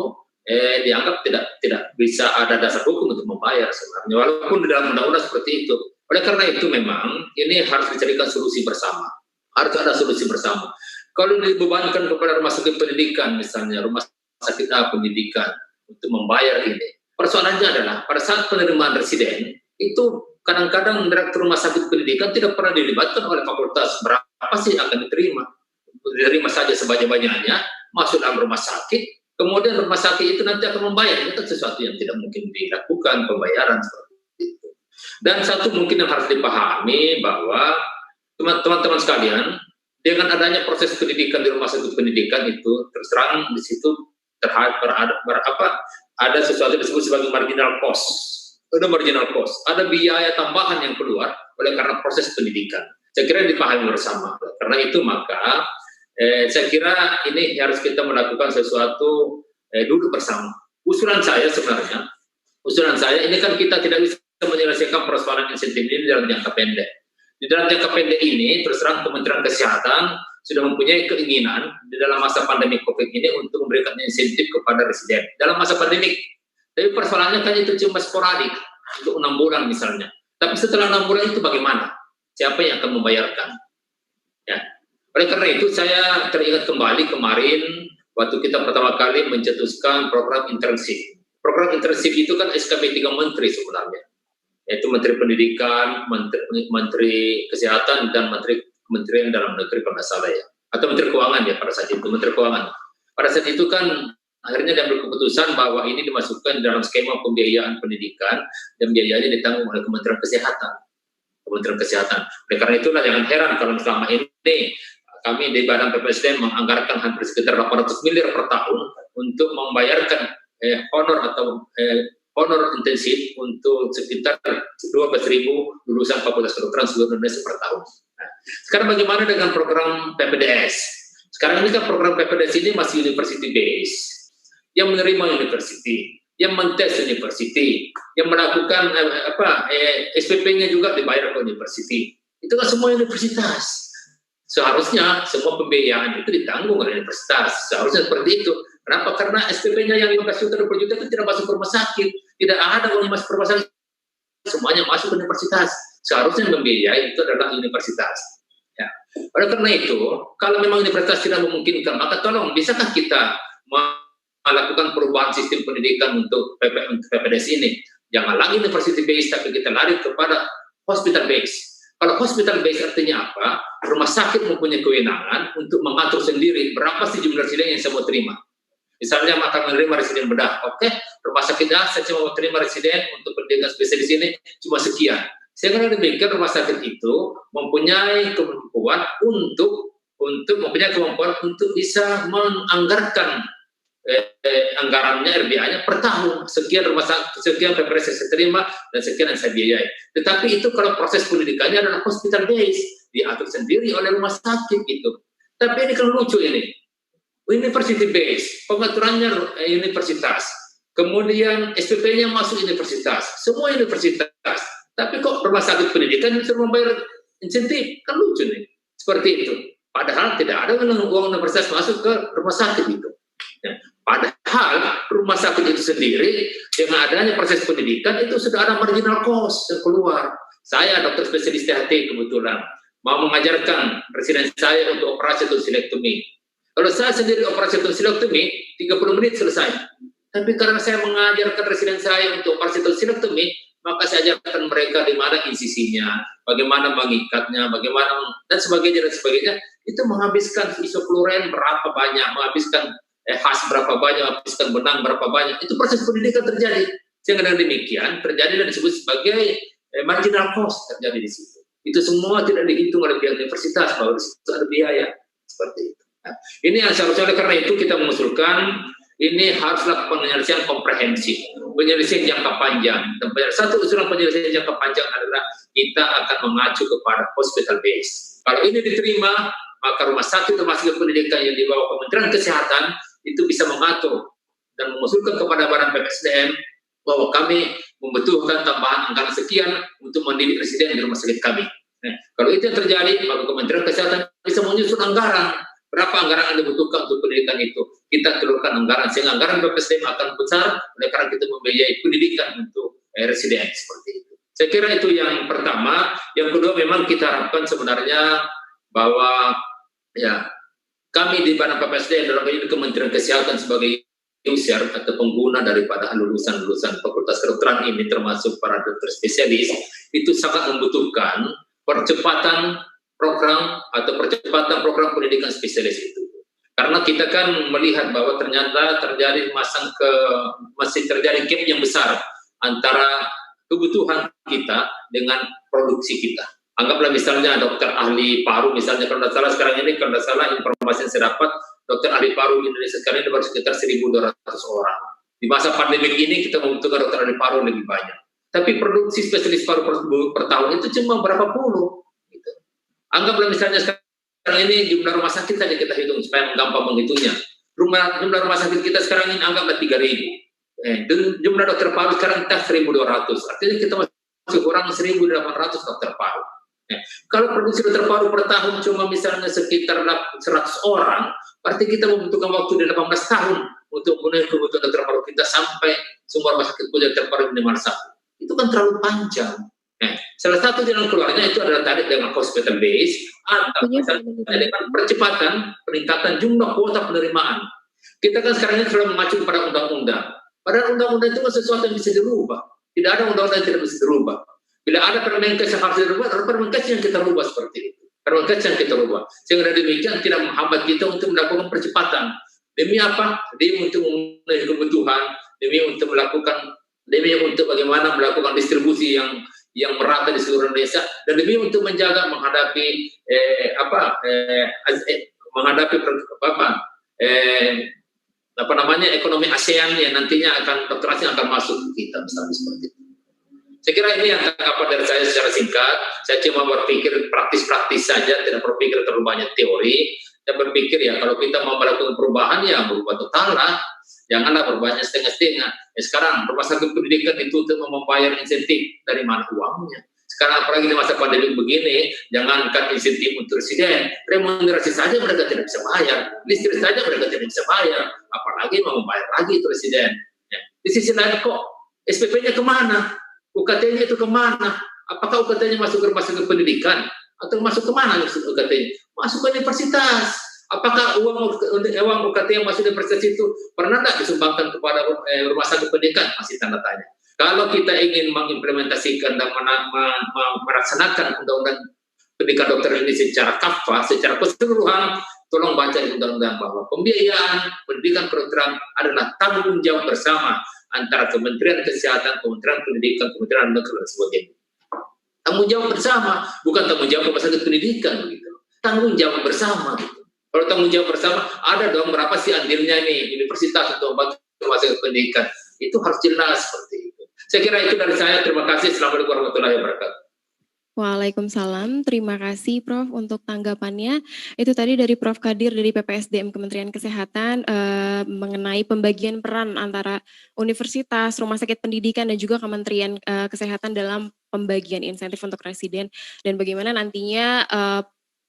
dianggap tidak bisa ada dasar hukum untuk membayar sebenarnya, walaupun di dalam undang-undang seperti itu. Oleh karena itu memang ini harus dicarikan solusi bersama. Harus ada solusi bersama. Kalau dibebankan kepada rumah sakit pendidikan, misalnya rumah sakit pendidikan untuk membayar ini, persoalannya adalah pada saat penerimaan residen itu kadang-kadang direktur rumah sakit pendidikan tidak pernah dilibatkan oleh fakultas berapa sih akan diterima. diterima saja sebanyak-banyaknya, masuk dalam rumah sakit, kemudian rumah sakit itu nanti akan membayar. Itu sesuatu yang tidak mungkin dilakukan, pembayaran seperti itu. Dan satu mungkin yang harus dipahami bahwa teman-teman sekalian, dengan adanya proses pendidikan di rumah sakit pendidikan itu, terus terang di situ ada sesuatu yang disebut sebagai marginal cost. Ada marginal cost, ada biaya tambahan yang keluar oleh karena proses pendidikan. Saya kira dipahami bersama. Karena itu maka saya kira ini harus kita melakukan sesuatu duduk bersama. Usulan saya ini kan kita tidak bisa menyelesaikan persoalan insentif ini dalam jangka pendek. Di dalam jangka pendek ini, terus terang Kementerian Kesehatan sudah mempunyai keinginan di dalam masa pandemi COVID ini untuk memberikan insentif kepada residen dalam masa pandemi. Tapi persoalannya kan itu cuma sporadik untuk 6 bulan misalnya. Tapi setelah 6 bulan itu bagaimana? Siapa yang akan membayarkan? Ya. Oleh karena itu saya teringat kembali kemarin waktu kita pertama kali mencetuskan program internship. Program internship itu kan SKP 3 menteri sebenarnya, yaitu Menteri Pendidikan, Menteri Kesehatan, dan Kementerian Dalam Negeri kalau tidak salah ya, atau Menteri Keuangan ya pada saat itu, Menteri Keuangan. Pada saat itu kan akhirnya diambil keputusan bahwa ini dimasukkan dalam skema pembiayaan pendidikan dan biayanya ditanggung oleh Kementerian Kesehatan. Oleh karena itulah jangan heran kalau selama ini kami di Badan PPSDM menganggarkan hampir sekitar 800 miliar per tahun untuk membayarkan honor intensif untuk sekitar 12.000 lulusan Fakultas Kedokteran seluruh Indonesia per tahun. Nah, sekarang bagaimana dengan program PPDS? Sekarang ini kan program PPDS ini masih university based. Yang menerima university, yang mentes university, yang melakukan SPP-nya juga dibayar ke university. Itu kan semua universitas. Seharusnya semua pembiayaan itu ditanggung oleh universitas. Seharusnya seperti itu. Kenapa? Karena SPP-nya yang 15 juta, 20 juta itu tidak masuk ke rumah sakit. Tidak ada uang yang masuk ke rumah sakit. Semuanya masuk ke universitas. Seharusnya membiayai itu adalah universitas. Ya. Oleh karena itu, kalau memang universitas tidak memungkinkan, maka tolong bisakah kita melakukan perubahan sistem pendidikan untuk PPDS ini? Jangan lagi university based, tapi kita lari kepada hospital based. Kalau hospital based artinya apa? Rumah sakit mempunyai kewenangan untuk mengatur sendiri berapa sih jumlah residen yang saya mau terima. Misalnya akan menerima residen bedah, oke, rumah sakitnya saya cuma mau terima residen untuk pendidikan spesialis ini cuma sekian. Sehingga demikian rumah sakit itu mempunyai kemampuan untuk bisa menganggarkan anggarannya RBA-nya per tahun, sekian rumah sakit, sekian PPDS yang saya terima dan sekian yang saya biayai. Tetapi itu kalau proses pendidikannya adalah hospital based, diatur sendiri oleh rumah sakit itu. Tapi ini kan lucu ini, university based, pengaturannya universitas, kemudian SPP-nya masuk universitas, semua universitas. Tapi kok rumah sakit pendidikan bisa membayar insentif, kan lucu nih, seperti itu. Padahal tidak ada uang universitas masuk ke rumah sakit itu. Ya. Padahal rumah sakit itu sendiri dengan adanya proses pendidikan itu sudah ada marginal cost yang keluar. Saya dokter spesialis THT kebetulan mau mengajarkan residen saya untuk operasi tonsilektomi. Kalau saya sendiri operasi tonsilektomi 30 menit selesai. Tapi karena saya mengajarkan residen saya untuk operasi tonsilektomi, maka saya ajarkan mereka di mana insisinya, bagaimana mengikatnya, bagaimana dan sebagainya. Itu menghabiskan isofluoren berapa banyak, menghabiskan khas berapa banyak, habiskan benang berapa banyak, itu proses pendidikan terjadi. Sehingga dengan demikian terjadi dan disebut sebagai marginal cost terjadi di situ. Itu semua tidak dihitung oleh pihak universitas bahwa di situ ada biaya seperti itu. Nah, ini yang seharusnya oleh karena itu kita mengusulkan ini haruslah penyelesaian komprehensif, penyelesaian jangka panjang. Dan satu usulan penyelesaian jangka panjang adalah kita akan mengacu kepada hospital base. Kalau ini diterima, maka rumah sakit termasuk pendidikan yang di bawah Kementerian Kesehatan itu bisa mengatur dan mengusulkan kepada Badan PPSDM bahwa kami membutuhkan tambahan anggaran sekian untuk mendidik residen di rumah sakit kami. Nah, kalau itu yang terjadi, maka Kementerian Kesehatan bisa menyusun anggaran. Berapa anggaran yang dibutuhkan untuk pendidikan itu? Kita telurkan anggaran, sehingga anggaran PPSDM akan besar, oleh karena kita membiayai pendidikan untuk residen seperti itu. Saya kira itu yang pertama. Yang kedua, memang kita harapkan sebenarnya bahwa ya kami di Badan PPSDM dalam ini Kementerian Kesehatan sebagai user atau pengguna daripada lulusan-lulusan Fakultas Kedokteran ini termasuk para dokter spesialis itu sangat membutuhkan percepatan program atau percepatan program pendidikan spesialis itu. Karena kita kan melihat bahwa ternyata masih terjadi gap yang besar antara kebutuhan kita dengan produksi kita. Anggaplah misalnya dokter ahli paru, misalnya kalau tidak salah sekarang ini, kalau tidak salah informasi yang saya dapat, dokter ahli paru di Indonesia sekarang ini baru sekitar 1.200 orang. Di masa pandemi ini kita membutuhkan dokter ahli paru lebih banyak. Tapi produksi spesialis paru per tahun itu cuma berapa puluh. Gitu. Anggaplah misalnya sekarang ini jumlah rumah sakit saja kita hitung supaya gampang menghitungnya. Jumlah rumah sakit kita sekarang ini anggaplah 3.000. Jumlah dokter paru sekarang kita 1.200. Artinya kita masih kurang 1.800 dokter paru. Kalau produksi dokter paru per tahun cuma misalnya sekitar 100 orang, berarti kita membutuhkan waktu di 18 tahun untuk memenuhi kebutuhan dokter paru kita sampai semua rumah sakit punya dokter paru minimal 1. Itu kan terlalu panjang. Salah satu jalan keluarnya itu adalah tadi dengan hospital base atau dengan percepatan peningkatan jumlah kuota penerimaan. Kita kan sekarang ini sudah mengacu pada undang-undang. Padahal undang-undang itu kan sesuatu yang bisa dirubah. Tidak ada undang-undang yang tidak bisa dirubah. Bila ada Permenkes yang harus dirubah, adalah Permenkes yang kita rubah seperti itu. Permenkes yang kita rubah. Sehingga demikian tidak menghambat kita untuk melakukan percepatan. Demi apa? Demi untuk memenuhi kebutuhan, demi untuk bagaimana melakukan distribusi yang merata di seluruh Indonesia, dan demi untuk menjaga menghadapi ekonomi ASEAN yang nantinya dokter asing akan masuk ke kita, misalnya seperti itu. Saya kira ini yang tanggapan dari saya secara singkat. Saya cuma berpikir praktis-praktis saja, tidak berpikir terlalu banyak teori. Saya berpikir ya kalau kita mau melakukan perubahan ya berubah total lah. Janganlah berubahnya setengah-setengah. Sekarang rumah sakit pendidikan itu untuk membayar insentif, dari mana uangnya? Sekarang apalagi di masa pandemi begini, jangankan insentif untuk residen, remunerasi saja mereka tidak bisa bayar, listrik saja mereka tidak bisa bayar, apalagi mau membayar lagi itu residen. Ya. Di sisi lain kok SPP-nya kemana? UKT-nya itu kemana? Apakah UKT-nya masuk ke rumah sakit pendidikan? Atau masuk kemana UKT-nya? Masuk ke universitas. Apakah uang UKT yang masuk ke universitas itu pernah tidak disumbangkan kepada rumah sakit pendidikan? Masih tanda tanya. Kalau kita ingin mengimplementasikan dan melaksanakan undang-undang pendidikan dokter ini secara kafah, secara keseluruhan, tolong baca di undang-undang bahwa pembiayaan pendidikan kedokteran adalah tanggung jawab bersama antara Kementerian Kesehatan, Kementerian Pendidikan, Kementerian Negeri dan sebagainya. Tanggung jawab bersama, bukan tanggung jawab rumah sakit pendidikan begitu. Tanggung jawab bersama. Gitu. Kalau tanggung jawab bersama, ada dong berapa sih andilnya nih universitas untuk membantu rumah sakit pendidikan. Itu harus jelas seperti itu. Saya kira itu dari saya. Terima kasih. Assalamualaikum warahmatullahi wabarakatuh. Waalaikumsalam, terima kasih Prof untuk tanggapannya. Itu tadi dari Prof Kadir dari PPSDM Kementerian Kesehatan mengenai pembagian peran antara universitas, rumah sakit pendidikan dan juga Kementerian Kesehatan dalam pembagian insentif untuk residen dan bagaimana nantinya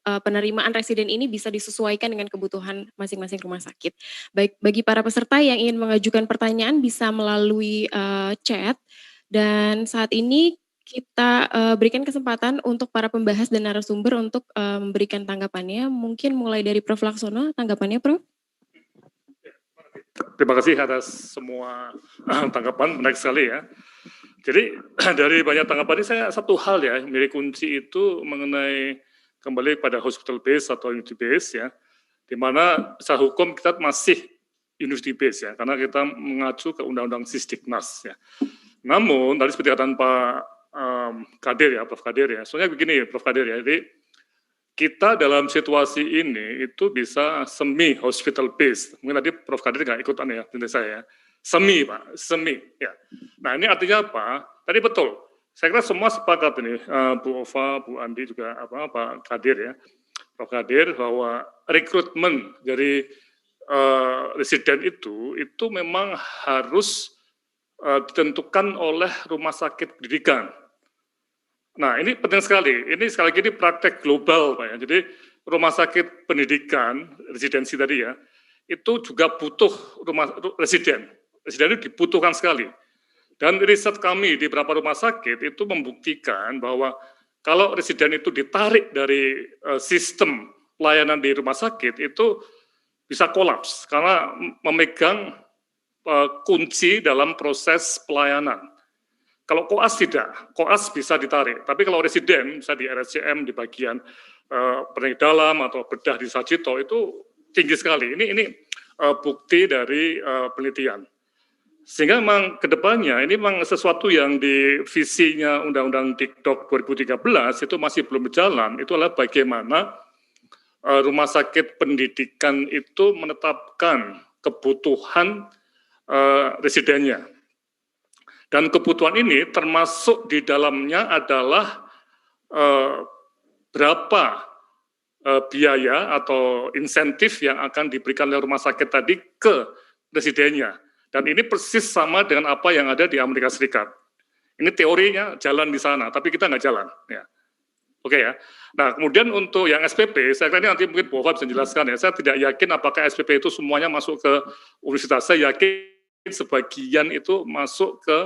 penerimaan residen ini bisa disesuaikan dengan kebutuhan masing-masing rumah sakit. Baik, bagi para peserta yang ingin mengajukan pertanyaan bisa melalui chat dan saat ini kita berikan kesempatan untuk para pembahas dan narasumber untuk memberikan tanggapannya. Mungkin mulai dari Prof. Laksono, tanggapannya Prof. Terima kasih atas semua tanggapan, menarik sekali ya. Jadi dari banyak tanggapan ini saya satu hal ya, menjadi kunci itu mengenai kembali pada hospital base atau university base ya, di mana secara hukum kita masih university base ya, karena kita mengacu ke Undang-Undang Sisdiknas ya. Namun tadi seperti katakan Pak Kadir ya, Prof Kadir ya. Soalnya begini Prof Kadir ya, jadi kita dalam situasi ini itu bisa semi hospital based. Mungkin tadi Prof Kadir nggak ikutan ya, tentu saya. Semi Pak, semi ya. Nah ini artinya apa? Tadi betul. Saya kira semua sepakat ini, Bu Ova, Bu Andi juga Pak Kadir ya, Prof Kadir bahwa rekrutmen dari residen itu memang harus ditentukan oleh rumah sakit pendidikan. Nah, ini penting sekali. Ini sekali lagi ini praktek global, Pak ya. Jadi rumah sakit pendidikan, residensi tadi ya, itu juga butuh residen. Residen itu dibutuhkan sekali. Dan riset kami di beberapa rumah sakit itu membuktikan bahwa kalau residen itu ditarik dari sistem pelayanan di rumah sakit itu bisa kolaps karena memegang kunci dalam proses pelayanan. Kalau koas tidak, koas bisa ditarik. Tapi kalau residen, misalnya di RSCM, di bagian peneliti dalam atau bedah di Sarjito itu tinggi sekali. Ini bukti dari penelitian. Sehingga memang kedepannya ini memang sesuatu yang di visinya Undang-Undang Dikdok 2013 itu masih belum berjalan. Itu adalah bagaimana rumah sakit pendidikan itu menetapkan kebutuhan residennya. Dan kebutuhan ini termasuk di dalamnya adalah berapa biaya atau insentif yang akan diberikan oleh rumah sakit tadi ke residennya. Dan ini persis sama dengan apa yang ada di Amerika Serikat. Ini teorinya jalan di sana, tapi kita nggak jalan. Ya. Oke ya. Nah, kemudian untuk yang SPP, saya kira ini nanti mungkin Bu Ova bisa menjelaskan ya. Saya tidak yakin apakah SPP itu semuanya masuk ke universitas. Saya yakin sebagian itu masuk ke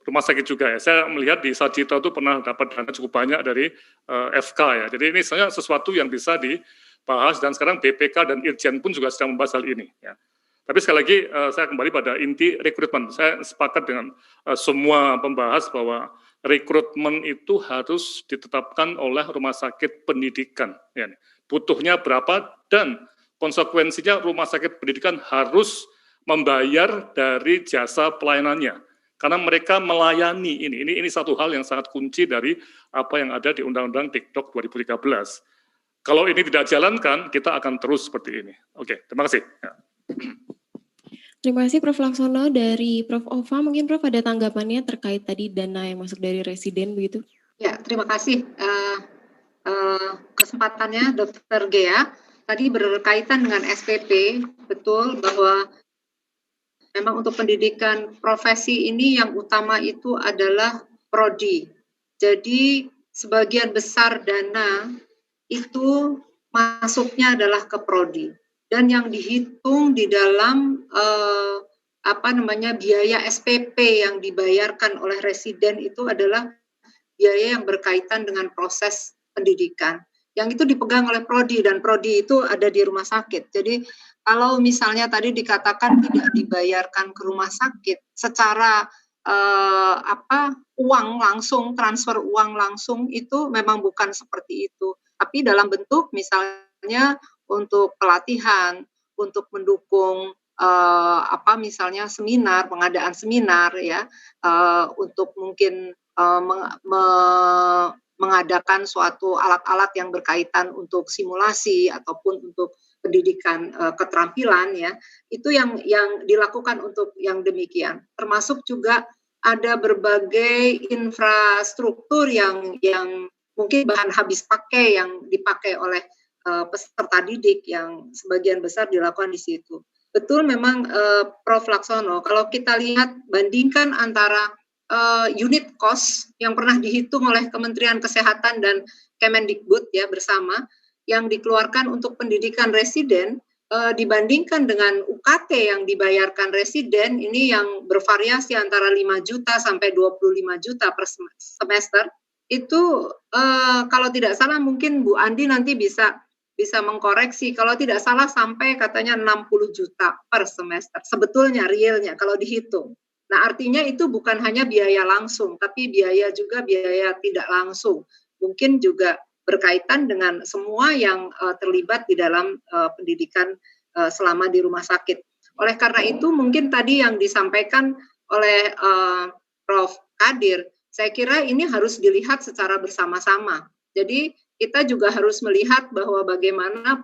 rumah sakit juga ya. Saya melihat di Sarjito itu pernah dapat dana cukup banyak dari FK ya. Jadi ini sebenarnya sesuatu yang bisa dibahas dan sekarang BPK dan Irjen pun juga sedang membahas hal ini ya. Tapi sekali lagi saya kembali pada inti rekrutmen. Saya sepakat dengan semua pembahas bahwa rekrutmen itu harus ditetapkan oleh rumah sakit pendidikan. Ya. Butuhnya berapa dan konsekuensinya rumah sakit pendidikan harus membayar dari jasa pelayanannya. Karena mereka melayani ini. Ini satu hal yang sangat kunci dari apa yang ada di Undang-Undang Dikdok 2013. Kalau ini tidak jalankan, kita akan terus seperti ini. Oke, terima kasih. Ya. Terima kasih Prof. Laksono. Dari Prof. Ova, mungkin Prof ada tanggapannya terkait tadi dana yang masuk dari residen begitu? Ya, terima kasih kesempatannya Dr. Gea. Tadi berkaitan dengan SPP, betul bahwa memang untuk pendidikan profesi ini yang utama itu adalah prodi. Jadi sebagian besar dana itu masuknya adalah ke prodi. Dan yang dihitung di dalam biaya SPP yang dibayarkan oleh residen itu adalah biaya yang berkaitan dengan proses pendidikan. Yang itu dipegang oleh prodi dan prodi itu ada di rumah sakit. Jadi kalau misalnya tadi dikatakan tidak dibayarkan ke rumah sakit secara uang langsung, transfer uang langsung itu memang bukan seperti itu. Tapi dalam bentuk misalnya untuk pelatihan, untuk mendukung misalnya seminar, pengadaan seminar ya, untuk mungkin mengadakan suatu alat-alat yang berkaitan untuk simulasi ataupun untuk pendidikan keterampilan ya, itu yang dilakukan untuk yang demikian. Termasuk juga ada berbagai infrastruktur yang mungkin bahan habis pakai yang dipakai oleh peserta didik yang sebagian besar dilakukan di situ. Betul memang Prof. Laksono, kalau kita lihat bandingkan antara unit cost yang pernah dihitung oleh Kementerian Kesehatan dan Kemendikbud ya bersama yang dikeluarkan untuk pendidikan residen dibandingkan dengan UKT yang dibayarkan residen ini yang bervariasi antara 5 juta sampai 25 juta per semester itu kalau tidak salah mungkin Bu Andi nanti bisa mengkoreksi, kalau tidak salah sampai katanya 60 juta per semester, sebetulnya realnya kalau dihitung. Nah artinya itu bukan hanya biaya langsung, tapi biaya juga biaya tidak langsung. Mungkin juga berkaitan dengan semua yang terlibat di dalam pendidikan selama di rumah sakit. Oleh karena itu mungkin tadi yang disampaikan oleh Prof. Kadir, saya kira ini harus dilihat secara bersama-sama. Jadi kita juga harus melihat bahwa bagaimana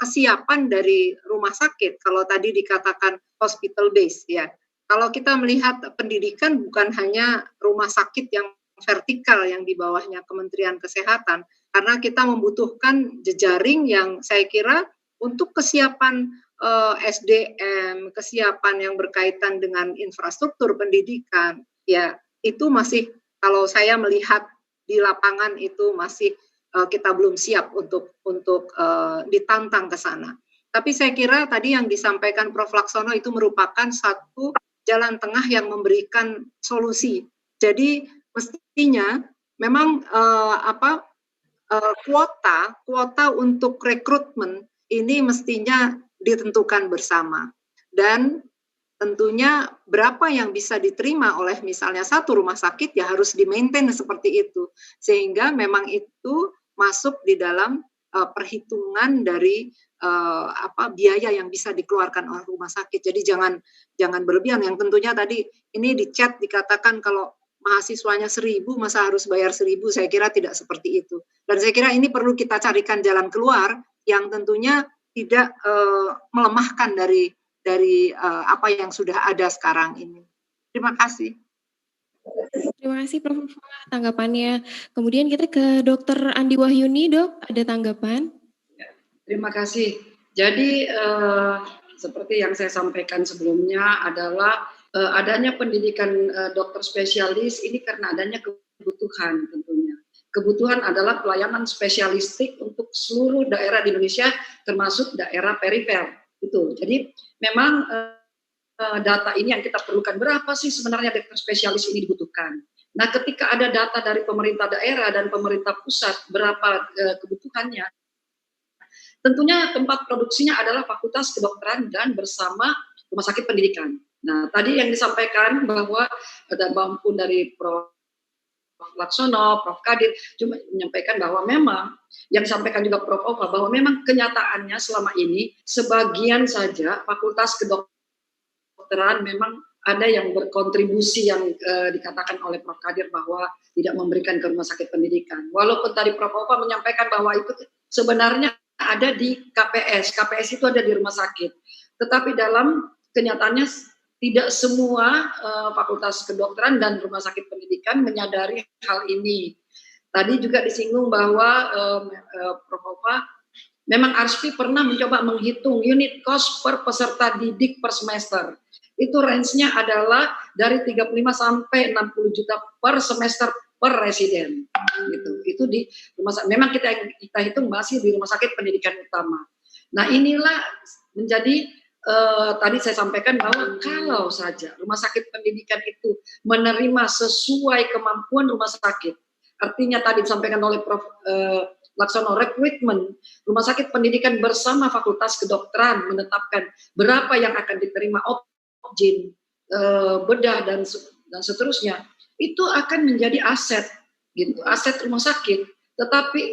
kesiapan dari rumah sakit. Kalau tadi dikatakan hospital base ya. Kalau kita melihat pendidikan bukan hanya rumah sakit yang vertikal yang di bawahnya Kementerian Kesehatan, karena kita membutuhkan jejaring yang saya kira untuk kesiapan SDM, kesiapan yang berkaitan dengan infrastruktur pendidikan, ya itu masih kalau saya melihat di lapangan itu masih kita belum siap untuk ditantang ke sana. Tapi saya kira tadi yang disampaikan Prof. Laksono itu merupakan satu jalan tengah yang memberikan solusi. Jadi mestinya memang kuota untuk rekrutmen ini mestinya ditentukan bersama dan tentunya berapa yang bisa diterima oleh misalnya satu rumah sakit ya harus di-maintain seperti itu sehingga memang itu masuk di dalam perhitungan dari biaya yang bisa dikeluarkan oleh rumah sakit. Jadi jangan berlebihan. Yang tentunya tadi ini di chat dikatakan kalau mahasiswanya 1.000 masa harus bayar 1.000, saya kira tidak seperti itu. Dan saya kira ini perlu kita carikan jalan keluar yang tentunya tidak melemahkan dari apa yang sudah ada sekarang ini. Terima kasih. Terima kasih Prof. tanggapannya. Kemudian kita ke Dr. Andi Wahyuni, Dok, ada tanggapan? Terima kasih. Jadi seperti yang saya sampaikan sebelumnya adalah adanya pendidikan dokter spesialis ini karena adanya kebutuhan tentunya. Kebutuhan adalah pelayanan spesialistik untuk seluruh daerah di Indonesia termasuk daerah perifer. Itu. Jadi memang data ini yang kita perlukan. Berapa sih sebenarnya dokter spesialis ini dibutuhkan? Nah, ketika ada data dari pemerintah daerah dan pemerintah pusat berapa kebutuhannya, tentunya tempat produksinya adalah Fakultas Kedokteran dan bersama Rumah Sakit Pendidikan. Nah, tadi yang disampaikan bahwa dan maupun dari Prof. Laksono, Prof. Kadir, cuma menyampaikan bahwa memang yang disampaikan juga Prof. Ova bahwa memang kenyataannya selama ini sebagian saja Fakultas Kedokteran memang ada yang berkontribusi yang dikatakan oleh Prof. Kadir bahwa tidak memberikan ke Rumah Sakit Pendidikan. Walaupun tadi Prof. Ova menyampaikan bahwa itu sebenarnya ada di KPS. KPS itu ada di rumah sakit. Tetapi dalam kenyataannya tidak semua Fakultas Kedokteran dan Rumah Sakit Pendidikan menyadari hal ini. Tadi juga disinggung bahwa Prof. Ova, memang ARSPI pernah mencoba menghitung unit cost per peserta didik per semester. Itu range-nya adalah dari 35 sampai 60 juta per semester per residen. Gitu. Itu di rumah sakit. Memang kita hitung masih di Rumah Sakit Pendidikan Utama. Nah, inilah menjadi tadi saya sampaikan bahwa kalau saja Rumah Sakit Pendidikan itu menerima sesuai kemampuan rumah sakit, artinya tadi disampaikan oleh Prof. Laksono, rekrutmen Rumah Sakit Pendidikan bersama Fakultas Kedokteran menetapkan berapa yang akan diterima objin, bedah dan seterusnya, itu akan menjadi aset, gitu, aset rumah sakit. Tetapi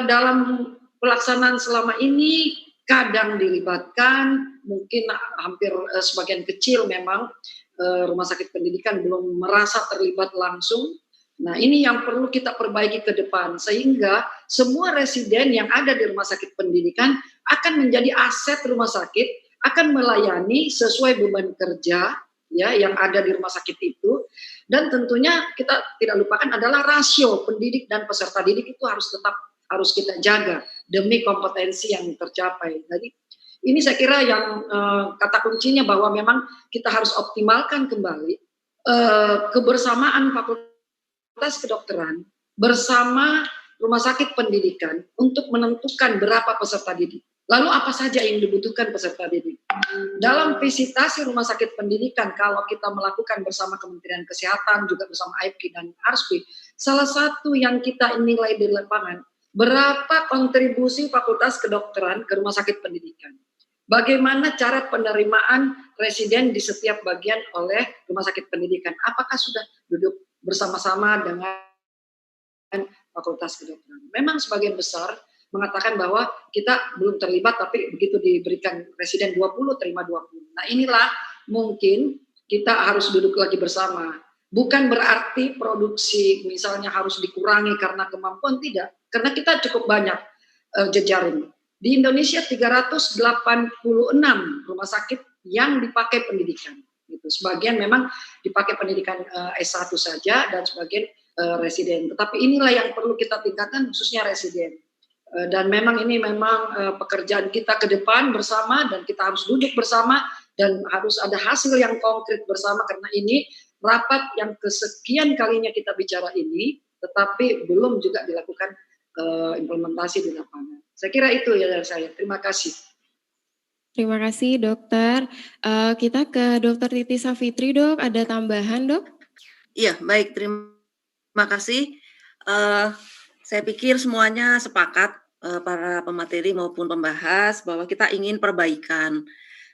dalam pelaksanaan selama ini kadang dilibatkan, mungkin hampir sebagian kecil memang Rumah Sakit Pendidikan belum merasa terlibat langsung. Nah, ini yang perlu kita perbaiki ke depan sehingga semua residen yang ada di Rumah Sakit Pendidikan akan menjadi aset rumah sakit, akan melayani sesuai beban kerja ya yang ada di rumah sakit itu. Dan tentunya kita tidak lupakan adalah rasio pendidik dan peserta didik itu harus kita jaga demi kompetensi yang tercapai. Jadi ini saya kira yang kata kuncinya bahwa memang kita harus optimalkan kembali kebersamaan Fakultas Kedokteran bersama Rumah Sakit Pendidikan untuk menentukan berapa peserta didik. Lalu apa saja yang dibutuhkan peserta didik? Dalam visitasi Rumah Sakit Pendidikan, kalau kita melakukan bersama Kementerian Kesehatan, juga bersama AIPKI dan ARSPI, salah satu yang kita nilai di lapangan, berapa kontribusi Fakultas Kedokteran ke Rumah Sakit Pendidikan? Bagaimana cara penerimaan residen di setiap bagian oleh Rumah Sakit Pendidikan? Apakah sudah duduk bersama-sama dengan Fakultas Kedokteran? Memang sebagian besar mengatakan bahwa kita belum terlibat, tapi begitu diberikan residen 20, terima 20. Nah, inilah mungkin kita harus duduk lagi bersama. Bukan berarti produksi misalnya harus dikurangi karena kemampuan, tidak. Karena kita cukup banyak jejaring. Di Indonesia 386 rumah sakit yang dipakai pendidikan. Gitu. Sebagian memang dipakai pendidikan S1 saja dan sebagian residen. Tetapi inilah yang perlu kita tingkatkan khususnya residen. Dan memang ini pekerjaan kita ke depan bersama dan kita harus duduk bersama dan harus ada hasil yang konkret bersama karena ini rapat yang kesekian kalinya kita bicara ini tetapi belum juga dilakukan implementasi di lapangan. Saya kira itu ya dari saya. Terima kasih. Terima kasih dokter. Kita ke Dr. Titi Savitri, Dok. Ada tambahan, Dok? Iya, baik. Terima kasih. Saya pikir semuanya sepakat, para pemateri maupun pembahas, bahwa kita ingin perbaikan.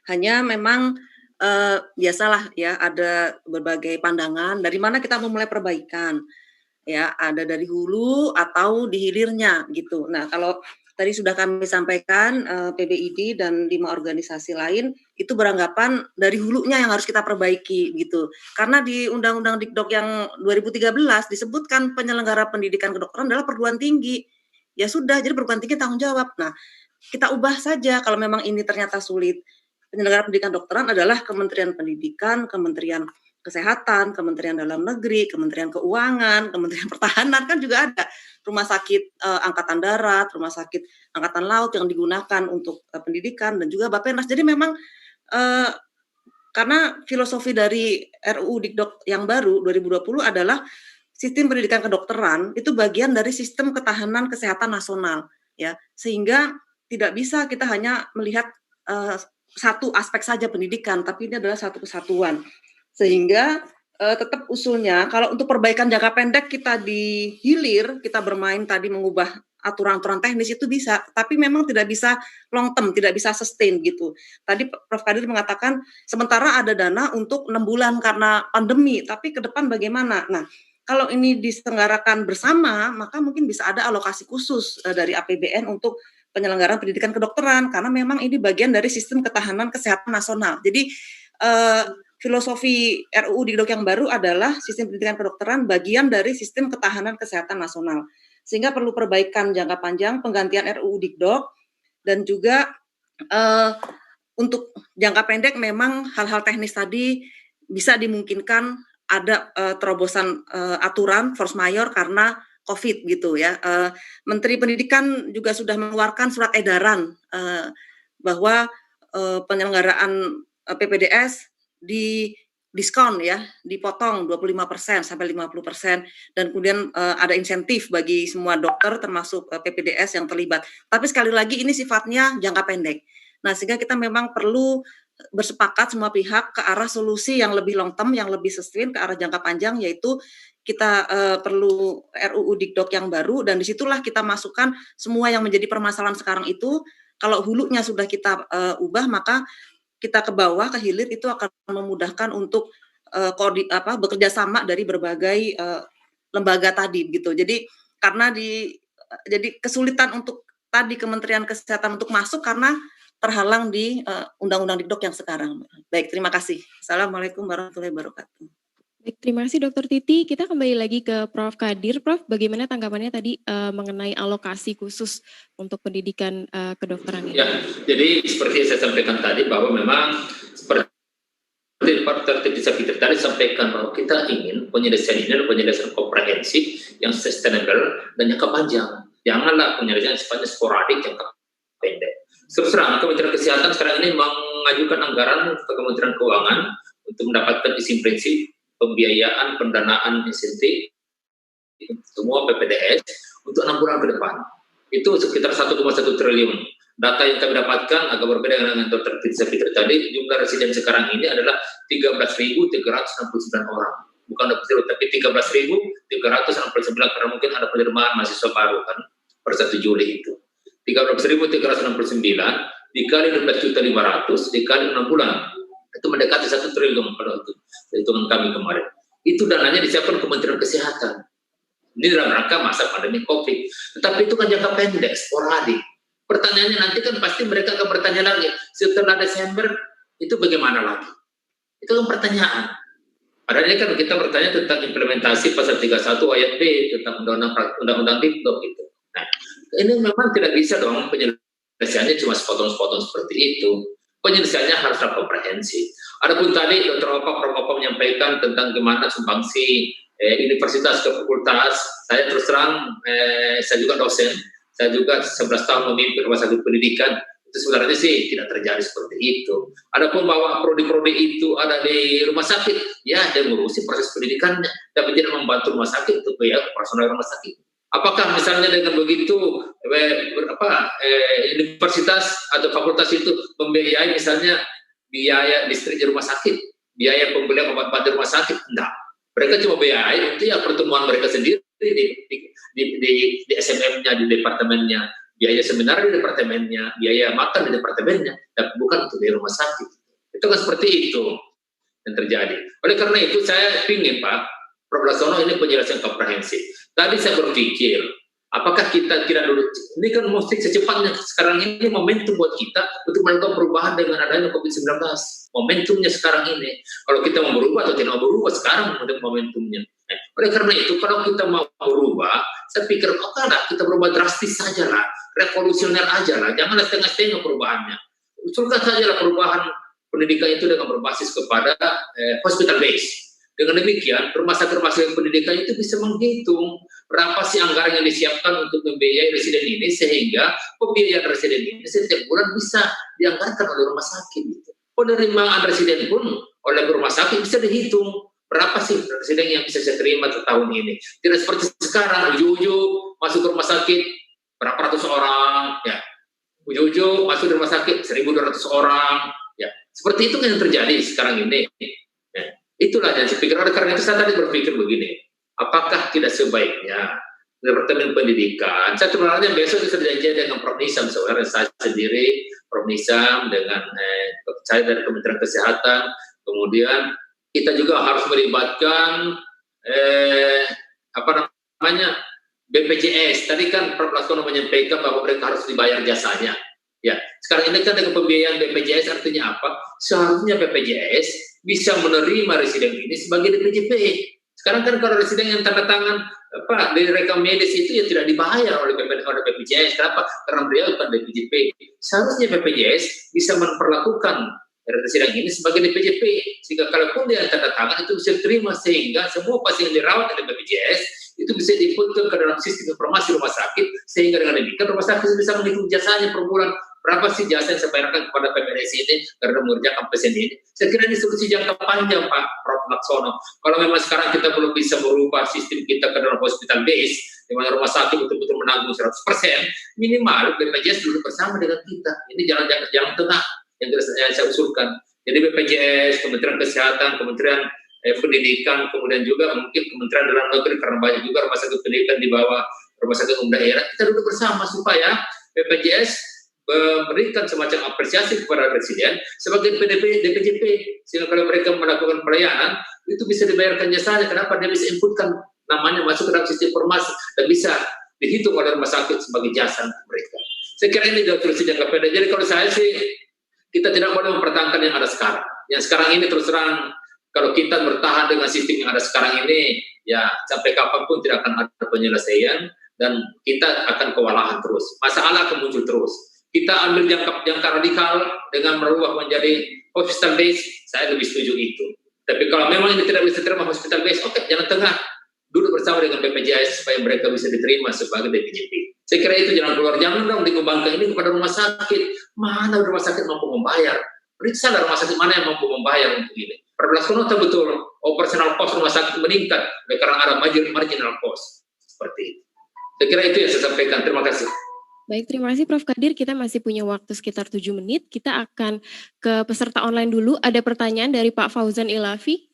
Hanya memang biasalah ya, ada berbagai pandangan dari mana kita memulai perbaikan. ya, ada dari hulu atau di hilirnya gitu. Nah, kalau tadi sudah kami sampaikan, PBID dan 5 organisasi lain itu beranggapan dari hulunya yang harus kita perbaiki gitu. Karena di Undang-Undang Dikdok yang 2013 disebutkan penyelenggara pendidikan kedokteran adalah perguruan tinggi. Ya sudah, jadi perguruan tinggi tanggung jawab. Nah, kita ubah saja kalau memang ini ternyata sulit. Penyelenggara pendidikan kedokteran adalah Kementerian Pendidikan, Kementerian Kesehatan, Kementerian Dalam Negeri, Kementerian Keuangan, Kementerian Pertahanan, kan juga ada rumah sakit Angkatan Darat, rumah sakit Angkatan Laut yang digunakan untuk pendidikan, dan juga Bappenas. Jadi memang karena filosofi dari RUU Dikdok yang baru 2020 adalah sistem pendidikan kedokteran itu bagian dari sistem ketahanan kesehatan nasional, ya, sehingga tidak bisa kita hanya melihat satu aspek saja pendidikan, tapi ini adalah satu kesatuan. Sehingga tetap usulnya kalau untuk perbaikan jangka pendek kita di hilir, kita bermain tadi mengubah aturan-aturan teknis itu bisa, tapi memang tidak bisa long term, tidak bisa sustain gitu. Tadi Prof. Kadir mengatakan sementara ada dana untuk 6 bulan karena pandemi, tapi ke depan bagaimana? Nah, kalau ini diselenggarakan bersama, maka mungkin bisa ada alokasi khusus dari APBN untuk penyelenggaraan pendidikan kedokteran, karena memang ini bagian dari sistem ketahanan kesehatan nasional. Jadi filosofi RUU Dikdok yang baru adalah sistem pendidikan kedokteran bagian dari sistem ketahanan kesehatan nasional. Sehingga perlu perbaikan jangka panjang, penggantian RUU Dikdok, dan juga untuk jangka pendek memang hal-hal teknis tadi bisa dimungkinkan ada terobosan aturan force majeure karena COVID gitu ya. Menteri Pendidikan juga sudah mengeluarkan surat edaran bahwa penyelenggaraan PPDS di diskon ya, dipotong 25% sampai 50%, dan kemudian ada insentif bagi semua dokter termasuk PPDS yang terlibat. Tapi sekali lagi ini sifatnya jangka pendek. Nah, sehingga kita memang perlu bersepakat semua pihak ke arah solusi yang lebih long term, yang lebih sustain, ke arah jangka panjang, yaitu kita perlu RUU Dikdok yang baru, dan disitulah kita masukkan semua yang menjadi permasalahan sekarang itu. Kalau hulunya sudah kita ubah, maka kita ke bawah, ke hilir, itu akan memudahkan untuk bekerja sama dari berbagai lembaga tadi gitu. Jadi karena jadi kesulitan untuk tadi Kementerian Kesehatan untuk masuk karena terhalang di Undang-Undang Dikdok yang sekarang. Baik, terima kasih. Assalamualaikum warahmatullahi wabarakatuh. Baik, terima kasih Dr. Titi. Kita kembali lagi ke Prof. Kadir. Prof, bagaimana tanggapannya tadi mengenai alokasi khusus untuk pendidikan kedokteran ini? Ya, jadi seperti yang saya sampaikan tadi bahwa memang seperti Pak Tertib Fitri tadi sampaikan bahwa kita ingin penyelesaian ini adalah penyelesaian komprehensif yang sustainable dan jangka panjang. Janganlah penyelesaian sifatnya sporadik jangka pendek. Terus terang, Kementerian Kesehatan sekarang ini mengajukan anggaran ke Kementerian Keuangan untuk mendapatkan izin prinsip pembiayaan pendanaan insentif semua PPDS untuk 6 bulan ke depan. Itu sekitar 1,1 triliun. Data yang kami dapatkan agak berbeda dengan Dr. Fitri tadi. Jumlah residen sekarang ini adalah 13.369 orang. Bukan 20, tapi 13.369 karena mungkin ada penerimaan mahasiswa baru kan per 1 Juli itu. 13.369 dikali 12.500 dikali 6 bulan. Itu mendekati 1 triliun kalau itu hitungan kami kemarin. Itu dananya disiapkan Kementerian Kesehatan. Ini dalam rangka masa pandemi COVID. Tetapi itu kan jangka pendek, sporadik. Pertanyaannya nanti kan pasti mereka akan bertanya lagi, setelah Desember itu bagaimana lagi? Itu kan pertanyaan. Padahal ini kan kita bertanya tentang implementasi pasal 31 ayat B tentang undang-undang Dikdok itu. Nah, ini memang tidak bisa dong penyelesaiannya cuma sepotong-sepotong seperti itu. Penyelesaiannya harus komprehensif. Adapun tadi Dr. Opa menyampaikan tentang gimana sumbangsi universitas ke fakultas, saya terus terang, saya juga dosen, saya juga 11 tahun memimpin rumah sakit pendidikan, itu sebenarnya sih tidak terjadi seperti itu. Adapun bahwa prodi-prodi itu ada di rumah sakit, ya dia ngurusi proses pendidikannya, tapi tidak membantu rumah sakit untuk biaya personal rumah sakit. Apakah misalnya dengan begitu universitas atau fakultas itu membiayai misalnya biaya listrik di rumah sakit, biaya pembelian obat-obat di rumah sakit? Enggak. Mereka cuma biayai itu ya pertemuan mereka sendiri di SMM-nya, di departemennya, biaya seminar di departemennya, biaya makan di departemennya, tapi bukan untuk di rumah sakit. Itu kan seperti itu yang terjadi. Oleh karena itu saya ingin Pak Prof. Laksono ini penjelasan komprehensif. Tadi saya berpikir, apakah kita tidak dulu, ini kan mesti secepatnya, sekarang ini momentum buat kita untuk melakukan perubahan dengan adanya COVID-19. Momentumnya sekarang ini. Kalau kita mau berubah atau tidak mau berubah, sekarang momentumnya. Oleh karena itu, kalau kita mau berubah, saya pikir, oke lah, kita berubah drastis saja lah, revolusioner aja lah, janganlah setengah-setengah perubahannya. Usulkan saja lah perubahan pendidikan itu dengan berbasis kepada hospital base. Dengan demikian, rumah sakit pendidikan itu bisa menghitung berapa sih anggaran yang disiapkan untuk membiayai residen ini, sehingga pembiayaan residen ini setiap bulan bisa dianggarkan oleh rumah sakit. Gitu. Penerimaan residen pun oleh rumah sakit bisa dihitung berapa sih residen yang bisa saya terima tahun ini. Tidak seperti sekarang, ujuk-ujuk masuk ke rumah sakit berapa ratus orang, ya. Ujuk-ujuk masuk ke rumah sakit 1.200 orang, ya. Seperti itu yang terjadi sekarang ini. Ya. Itulah yang saya pikir. Karena itu saya tadi berpikir begini, apakah tidak sebaiknya Departemen Pendidikan, saya sebenarnya besok bisa janji dengan Prof. Nisam, sebenarnya saya sendiri, Prof. Nisam dengan saya dari Kementerian Kesehatan, kemudian kita juga harus melibatkan BPJS. Tadi kan Prof. Laksono menyampaikan bahwa mereka harus dibayar jasanya. Ya, sekarang ini kan dengan pembiayaan BPJS artinya apa? Seharusnya BPJS bisa menerima residen ini sebagai DPJP. Sekarang kan kalau residen yang tanda tangan dari rekam medis itu ya tidak dibayar oleh BPJS. Kenapa? Karena beliau bukan DPJP. Seharusnya BPJS bisa memperlakukan residen ini sebagai DPJP, sehingga kalaupun dia tanda tangan itu bisa diterima, sehingga semua pasien yang dirawat oleh BPJS itu bisa diinputkan ke dalam sistem informasi rumah sakit, sehingga dengan demikian rumah sakit bisa menghitung jasanya per bulan. Berapa sih jasa yang saya bayarkan kepada PPDS ini karena mengerjakan pasien ini? Saya kira ini solusi jangka panjang, Pak Prof. Laksono. Kalau memang sekarang kita belum bisa merubah sistem kita ke dalam hospital base, di mana rumah sakit betul-betul menanggung 100%, minimal BPJS duduk bersama dengan kita. Ini jalan tengah yang saya usulkan. Jadi BPJS, Kementerian Kesehatan, Kementerian Pendidikan, kemudian juga mungkin Kementerian Dalam Negeri, karena banyak juga rumah sakit pendidikan di bawah rumah sakit umum daerah, kita duduk bersama supaya BPJS memberikan semacam apresiasi kepada residen sebagai DPJP, sehingga kalau mereka melakukan pelayanan itu bisa dibayarkan jasanya. Kenapa? Dia bisa inputkan namanya masuk ke dalam sistem informasi dan bisa dihitung oleh rumah sakit sebagai jasa mereka. Saya kira ini adalah solusi jangka pendek. Jadi kalau saya sih, kita tidak boleh mempertahankan yang ada sekarang. Yang sekarang ini terus terang, kalau kita bertahan dengan sistem yang ada sekarang ini, ya sampai kapanpun tidak akan ada penyelesaian dan kita akan kewalahan terus. Masalah akan muncul terus. Kita ambil jangka radikal dengan merubah menjadi hospital base, saya lebih setuju itu. Tapi kalau memang ini tidak bisa terima hospital base, oke, jalan tengah, duduk bersama dengan BPJS supaya mereka bisa diterima sebagai DPJP. Saya kira itu jalan keluar. Jangan dong dikembangkan ini kepada rumah sakit. Mana rumah sakit mampu membayar? Periksa rumah sakit mana yang mampu membayar untuk ini. Pada Laksono betul, operasional cost rumah sakit meningkat karena ada marginal cost. Seperti itu. Saya kira itu yang saya sampaikan. Terima kasih. Baik, terima kasih Prof. Kadir. Kita masih punya waktu sekitar 7 menit. Kita akan ke peserta online dulu. Ada pertanyaan dari Pak Fauzan Ilafi.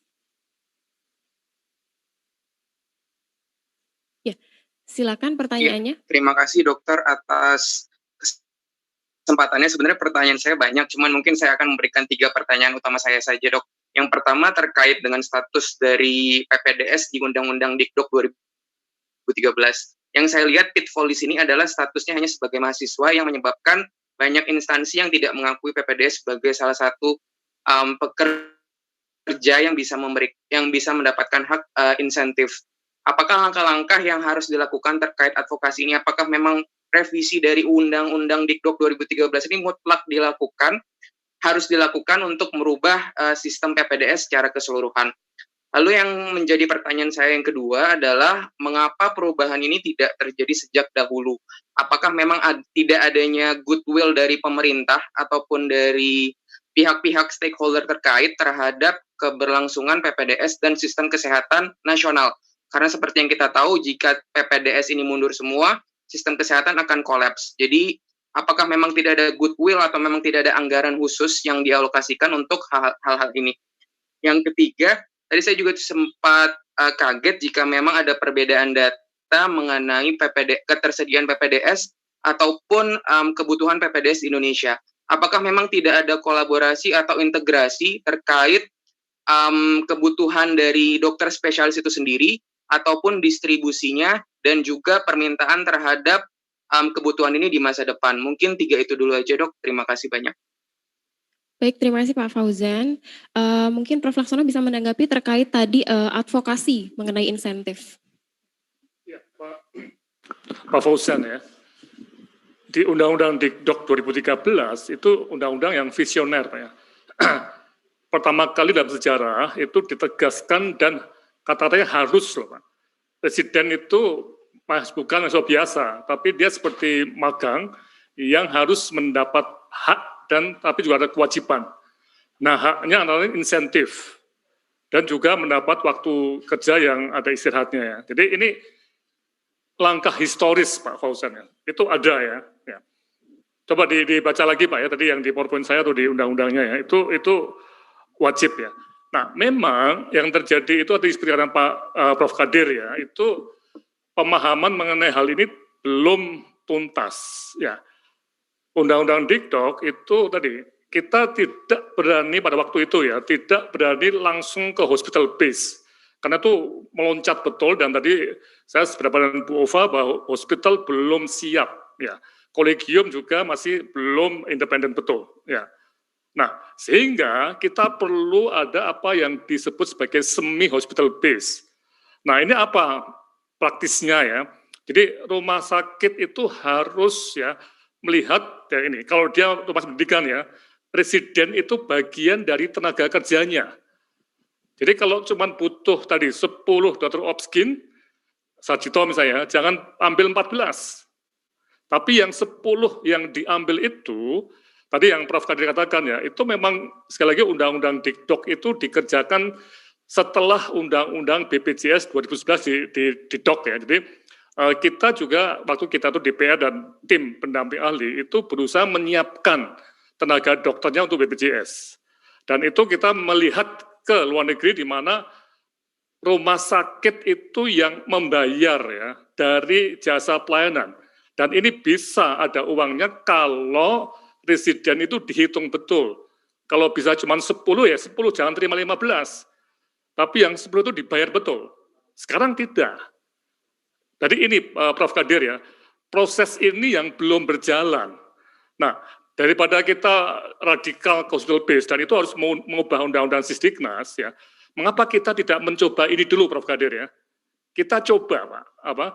Ya, silakan pertanyaannya. Ya, terima kasih dokter atas kesempatannya. Sebenarnya pertanyaan saya banyak, cuman mungkin saya akan memberikan 3 pertanyaan utama saya saja, Dok. Yang pertama terkait dengan status dari PPDS di Undang-Undang Dikdok 2013. Yang saya lihat pitfall di sini adalah statusnya hanya sebagai mahasiswa yang menyebabkan banyak instansi yang tidak mengakui PPDS sebagai salah satu pekerja yang bisa mendapatkan hak insentif. Apakah langkah-langkah yang harus dilakukan terkait advokasi ini? Apakah memang revisi dari Undang-Undang Dikdok 2013 ini mutlak harus dilakukan untuk merubah sistem PPDS secara keseluruhan? Lalu yang menjadi pertanyaan saya yang kedua adalah mengapa perubahan ini tidak terjadi sejak dahulu? Apakah memang tidak adanya goodwill dari pemerintah ataupun dari pihak-pihak stakeholder terkait terhadap keberlangsungan PPDS dan sistem kesehatan nasional? Karena seperti yang kita tahu, jika PPDS ini mundur semua, sistem kesehatan akan kolaps. Jadi, apakah memang tidak ada goodwill atau memang tidak ada anggaran khusus yang dialokasikan untuk hal-hal ini? Yang ketiga, tadi saya juga sempat kaget jika memang ada perbedaan data mengenai ketersediaan PPDS ataupun kebutuhan PPDS di Indonesia. Apakah memang tidak ada kolaborasi atau integrasi terkait kebutuhan dari dokter spesialis itu sendiri ataupun distribusinya dan juga permintaan terhadap kebutuhan ini di masa depan. Mungkin 3 itu dulu aja, Dok. Terima kasih banyak. Baik, terima kasih Pak Fauzan. Mungkin Prof. Laksono bisa menanggapi terkait tadi advokasi mengenai insentif. Ya, Pak Fauzan ya. Di Undang-Undang Dikdok 2013 itu undang-undang yang visioner ya. Pertama kali dalam sejarah itu ditegaskan dan katanya harus loh Pak. Presiden itu bukan mahasiswa biasa, tapi dia seperti magang yang harus mendapat hak dan tapi juga ada kewajiban. Nah, haknya adalah insentif dan juga mendapat waktu kerja yang ada istirahatnya ya. Jadi ini langkah historis Pak Fauzan ya. Itu ada ya. Coba dibaca lagi Pak ya, tadi yang di PowerPoint saya atau di undang-undangnya ya. Itu wajib ya. Nah, memang yang terjadi itu tadi seperti kata Pak Prof Kadir ya, itu pemahaman mengenai hal ini belum tuntas ya. Undang-undang Dikdok itu tadi kita tidak berani pada waktu itu ya, tidak berani langsung ke hospital base karena itu meloncat betul dan tadi saya seberapa dengan Bu Ova bahwa hospital belum siap ya, kolegium juga masih belum independen betul ya. Nah sehingga kita perlu ada apa yang disebut sebagai semi hospital base. Nah ini apa praktisnya ya? Jadi rumah sakit itu harus ya melihat ya ini, kalau dia rumah pendidikan ya, residen itu bagian dari tenaga kerjanya. Jadi kalau cuma butuh tadi 10 dokter obskin, Sarjito misalnya, jangan ambil 14. Tapi yang 10 yang diambil itu, tadi yang Prof. Kadir katakan ya, itu memang sekali lagi Undang-Undang Dikdok itu dikerjakan setelah Undang-Undang BPJS 2011 di DOK ya. Jadi kita juga waktu kita tuh DPR dan tim pendamping ahli itu berusaha menyiapkan tenaga dokternya untuk BPJS. Dan itu kita melihat ke luar negeri di mana rumah sakit itu yang membayar ya dari jasa pelayanan. Dan ini bisa ada uangnya kalau residen itu dihitung betul. Kalau bisa cuma 10 ya 10, jangan terima 15. Tapi yang 10 itu dibayar betul. Sekarang tidak. Jadi ini Prof. Kadir ya, proses ini yang belum berjalan. Nah, daripada kita radikal ke hospital base, dan itu harus mengubah undang-undang Sisdiknas ya, mengapa kita tidak mencoba ini dulu Prof. Kadir ya? Kita coba Pak,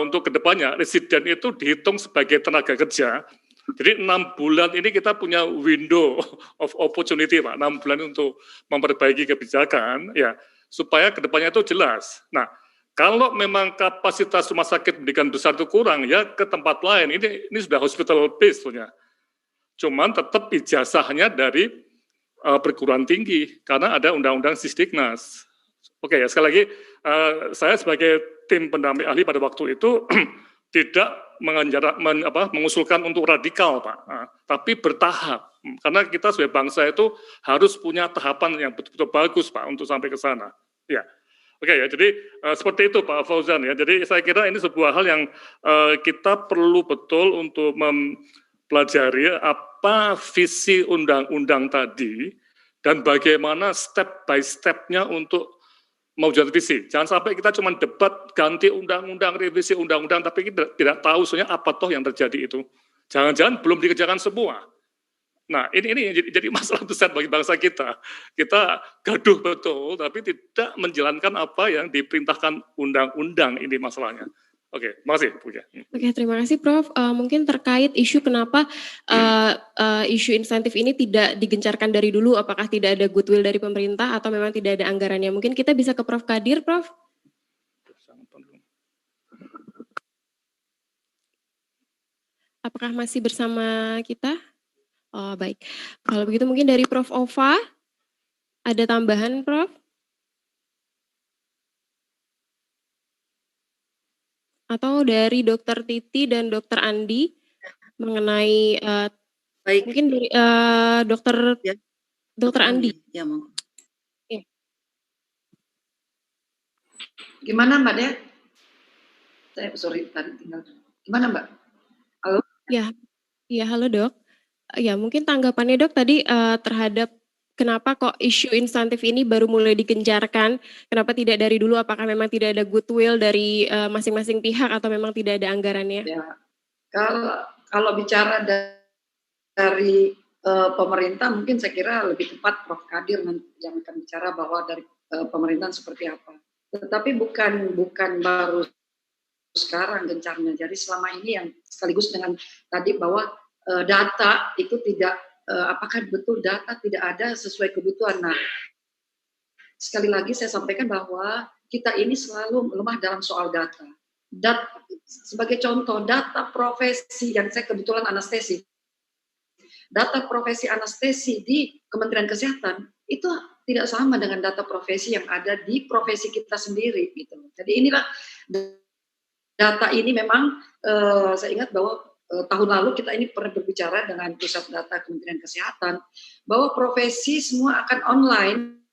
untuk kedepannya residen itu dihitung sebagai tenaga kerja. Jadi 6 bulan ini kita punya window of opportunity Pak, 6 bulan untuk memperbaiki kebijakan ya, supaya kedepannya itu jelas. Nah, kalau memang kapasitas rumah sakit pendidikan besar itu kurang, ya ke tempat lain. Ini sudah hospital base punya. Cuman tetap ijazahnya dari perguruan tinggi, karena ada undang-undang Sisdiknas. Oke ya, sekali lagi, saya sebagai tim pendamping ahli pada waktu itu tidak mengusulkan untuk radikal, Pak, tapi bertahap. Karena kita sebagai bangsa itu harus punya tahapan yang betul-betul bagus, Pak, untuk sampai ke sana. Ya. Oke ya, jadi seperti itu Pak Fauzan ya. Jadi saya kira ini sebuah hal yang kita perlu betul untuk mempelajari apa visi undang-undang tadi dan bagaimana step by step-nya untuk mewujudkan visi. Jangan sampai kita cuma debat ganti undang-undang, revisi undang-undang, tapi kita tidak tahu sebenarnya apa toh yang terjadi itu. Jangan-jangan belum dikerjakan semua. Nah, ini jadi masalah besar bagi bangsa kita. Kita gaduh betul, tapi tidak menjalankan apa yang diperintahkan undang-undang, ini masalahnya. Oke, makasih Bu. Oke, terima kasih Prof. Mungkin terkait isu kenapa isu insentif ini tidak digencarkan dari dulu, apakah tidak ada goodwill dari pemerintah atau memang tidak ada anggarannya? Mungkin kita bisa ke Prof. Kadir, Prof. Apakah masih bersama kita? Oh, baik. Kalau begitu mungkin dari Prof. Ova, ada tambahan, Prof? Atau dari Dr. Titi dan Dr. Andi mengenai Baik. mungkin dari Dr. Ya. Dr. Andi. Ya, mau. Ya. Gimana Mbak Dea? Sorry tadi tinggal. Gimana Mbak? Halo? Ya, halo Dok. Ya, mungkin tanggapannya Dok tadi terhadap kenapa kok isu insentif ini baru mulai digencarkan? Kenapa tidak dari dulu? Apakah memang tidak ada goodwill dari masing-masing pihak atau memang tidak ada anggarannya? Ya, kalau bicara dari pemerintah, mungkin saya kira lebih tepat Prof. Kadir yang akan bicara bahwa dari pemerintahan seperti apa. Tetapi bukan baru sekarang gencarnya. Jadi selama ini yang sekaligus dengan tadi bahwa data itu tidak apakah betul data tidak ada sesuai kebutuhan. Nah, sekali lagi saya sampaikan bahwa kita ini selalu lemah dalam soal data. Sebagai contoh, data profesi yang saya kebetulan anestesi. Data profesi anestesi di Kementerian Kesehatan itu tidak sama dengan data profesi yang ada di profesi kita sendiri gitu. Jadi inilah data ini memang saya ingat bahwa tahun lalu kita ini pernah berbicara dengan pusat data Kementerian Kesehatan bahwa profesi semua akan online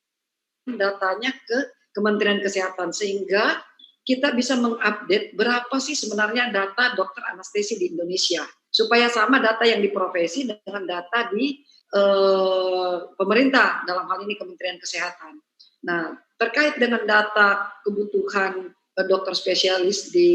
datanya ke Kementerian Kesehatan sehingga kita bisa mengupdate berapa sih sebenarnya data dokter anestesi di Indonesia supaya sama data yang di profesi dengan data di pemerintah dalam hal ini Kementerian Kesehatan. Nah, terkait dengan data kebutuhan dokter spesialis di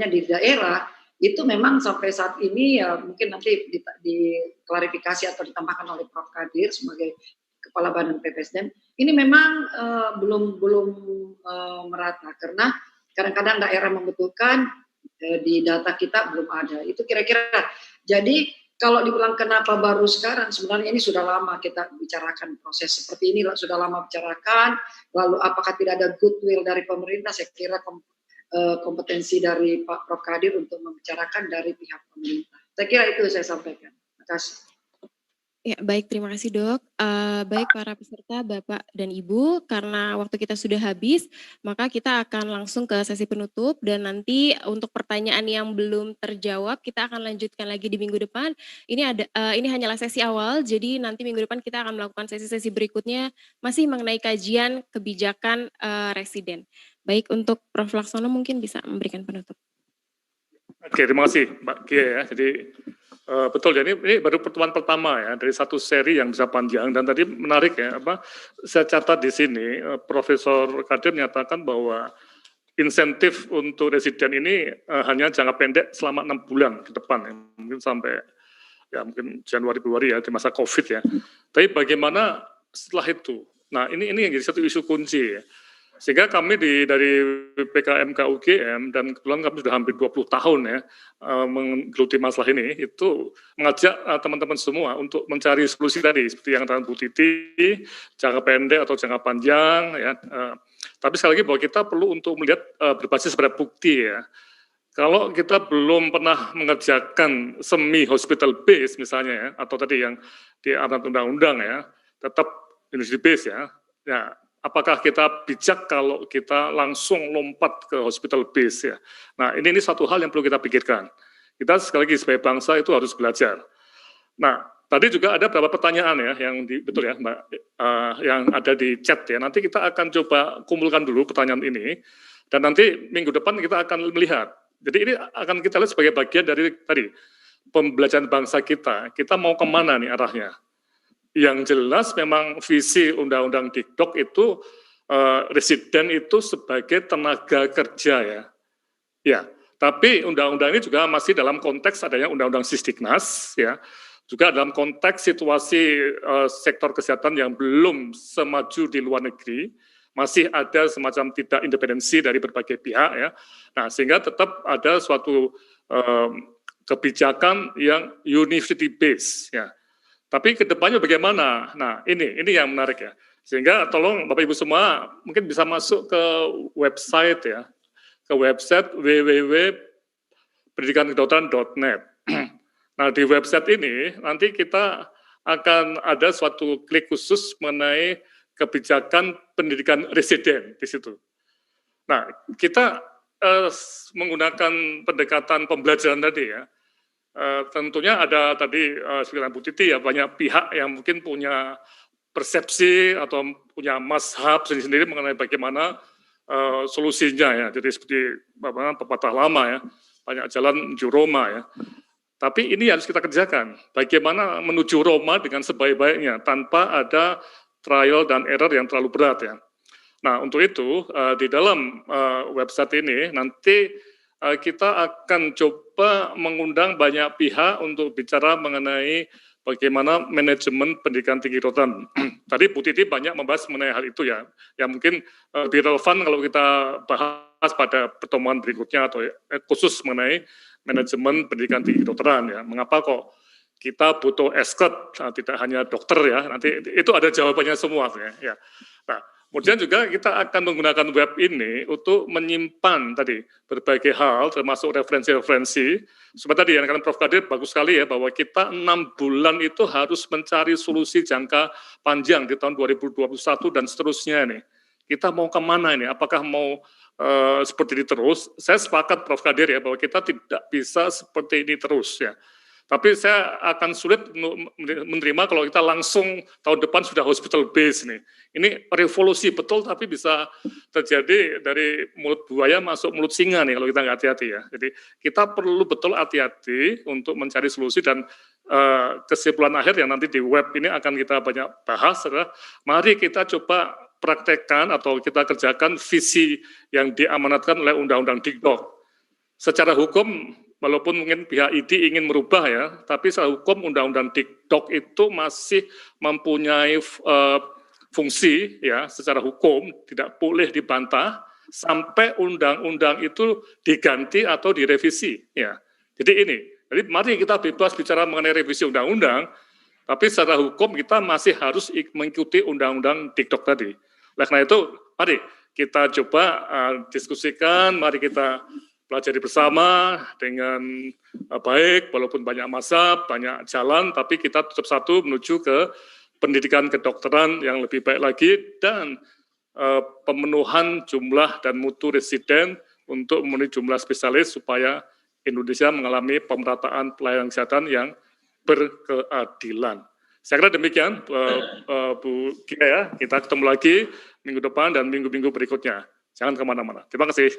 di daerah itu memang sampai saat ini ya mungkin nanti diklarifikasi atau ditambahkan oleh Prof. Kadir sebagai Kepala Badan PPSDM ini memang belum merata karena kadang-kadang daerah membutuhkan di data kita belum ada. Itu kira-kira. Jadi kalau dibilang kenapa baru sekarang, sebenarnya ini sudah lama kita bicarakan proses seperti ini, sudah lama bicarakan. Lalu apakah tidak ada goodwill dari pemerintah? Saya kira kompetensi dari Pak Prof. Kadir untuk membicarakan dari pihak pemerintah. Saya kira itu saya sampaikan. Terima kasih. Ya, baik, terima kasih Dok. Baik para peserta, Bapak dan Ibu, karena waktu kita sudah habis, maka kita akan langsung ke sesi penutup dan nanti untuk pertanyaan yang belum terjawab, kita akan lanjutkan lagi di minggu depan. Ini hanyalah sesi awal, jadi nanti minggu depan kita akan melakukan sesi-sesi berikutnya masih mengenai kajian kebijakan residen. Baik, untuk Prof. Laksono mungkin bisa memberikan penutup. Oke, terima kasih Mbak Kia ya. Jadi betul, jadi ini baru pertemuan pertama ya dari satu seri yang bisa panjang dan tadi menarik ya saya catat di sini Profesor Kadir menyatakan bahwa insentif untuk residen ini hanya jangka pendek selama 6 bulan ke depan ya. Mungkin sampai ya mungkin Januari ya di masa Covid ya. Tapi bagaimana setelah itu? Nah ini yang jadi satu isu kunci ya. Sehingga kami dari PKMK UGM dan kebetulan kami sudah hampir 20 tahun ya menggeluti masalah ini, itu mengajak teman-teman semua untuk mencari solusi tadi seperti yang katakan Bu Titi, jangka pendek atau jangka panjang ya. Tapi sekali lagi bahwa kita perlu untuk melihat berbasis pada bukti ya. Kalau kita belum pernah mengerjakan semi hospital base misalnya ya, atau tadi yang di amanat undang-undang ya, tetap industry base ya. Ya, apakah kita bijak kalau kita langsung lompat ke hospital base ya? Nah ini satu hal yang perlu kita pikirkan. Kita sekali lagi sebagai bangsa itu harus belajar. Nah tadi juga ada beberapa pertanyaan ya yang betul ya Mbak yang ada di chat ya. Nanti kita akan coba kumpulkan dulu pertanyaan ini dan nanti minggu depan kita akan melihat. Jadi ini akan kita lihat sebagai bagian dari tadi pembelajaran bangsa kita. Kita mau kemana nih arahnya? Yang jelas memang visi Undang-Undang Dikdok itu residen itu sebagai tenaga kerja ya. Ya, tapi undang-undang ini juga masih dalam konteks adanya Undang-Undang Sisdiknas ya. Juga dalam konteks situasi sektor kesehatan yang belum semaju di luar negeri, masih ada semacam tidak independensi dari berbagai pihak ya. Nah, sehingga tetap ada suatu kebijakan yang university based ya. Tapi kedepannya bagaimana? Nah, ini yang menarik ya. Sehingga tolong Bapak Ibu semua mungkin bisa masuk ke website ya, ke website www.pendidikankedokteran.net. Nah, di website ini nanti kita akan ada suatu klik khusus mengenai kebijakan pendidikan residen di situ. Nah, kita menggunakan pendekatan pembelajaran tadi ya. Tentunya ada tadi seperti Bu Titi ya, banyak pihak yang mungkin punya persepsi atau punya mazhab sendiri mengenai bagaimana solusinya ya. Jadi seperti pepatah lama ya, banyak jalan menuju Roma ya. Tapi ini harus kita kerjakan. Bagaimana menuju Roma dengan sebaik-baiknya tanpa ada trial dan error yang terlalu berat ya. Nah, untuk itu di dalam website ini nanti kita akan coba mengundang banyak pihak untuk bicara mengenai bagaimana manajemen pendidikan tinggi kedokteran. Tadi Bu Titi banyak membahas mengenai hal itu ya, yang mungkin lebih relevan kalau kita bahas pada pertemuan berikutnya atau khusus mengenai manajemen pendidikan tinggi kedokteran ya. Mengapa kok kita butuh expert, tidak hanya dokter ya, nanti itu ada jawabannya semua ya. Nah, kemudian juga kita akan menggunakan web ini untuk menyimpan tadi berbagai hal, termasuk referensi-referensi. Seperti tadi yang katakan Prof. Kadir, bagus sekali ya, bahwa kita 6 bulan itu harus mencari solusi jangka panjang di tahun 2021 dan seterusnya nih. Kita mau kemana ini? Apakah mau seperti ini terus? Saya sepakat Prof. Kadir ya, bahwa kita tidak bisa seperti ini terus ya. Tapi saya akan sulit menerima kalau kita langsung tahun depan sudah hospital base nih. Ini revolusi betul, tapi bisa terjadi dari mulut buaya masuk mulut singa nih kalau kita nggak hati-hati ya. Jadi kita perlu betul hati-hati untuk mencari solusi dan kesimpulan akhir yang nanti di web ini akan kita banyak bahas adalah mari kita coba praktekkan atau kita kerjakan visi yang diamanatkan oleh Undang-Undang Dikdok. Secara hukum, walaupun mungkin pihak ID ingin merubah ya, tapi secara hukum Undang-Undang Dikdok itu masih mempunyai fungsi ya secara hukum, tidak boleh dibantah sampai undang-undang itu diganti atau direvisi ya. Jadi mari kita bebas bicara mengenai revisi undang-undang, tapi secara hukum kita masih harus mengikuti Undang-Undang Dikdok tadi. Oleh karena itu, mari kita coba diskusikan, mari kita pelajari bersama dengan baik, walaupun banyak masa, banyak jalan, tapi kita tetap satu menuju ke pendidikan kedokteran yang lebih baik lagi dan pemenuhan jumlah dan mutu residen untuk memenuhi jumlah spesialis supaya Indonesia mengalami pemerataan pelayanan kesehatan yang berkeadilan. Saya kira demikian, Bu Gia ya. Kita ketemu lagi minggu depan dan minggu-minggu berikutnya. Jangan kemana-mana. Terima kasih.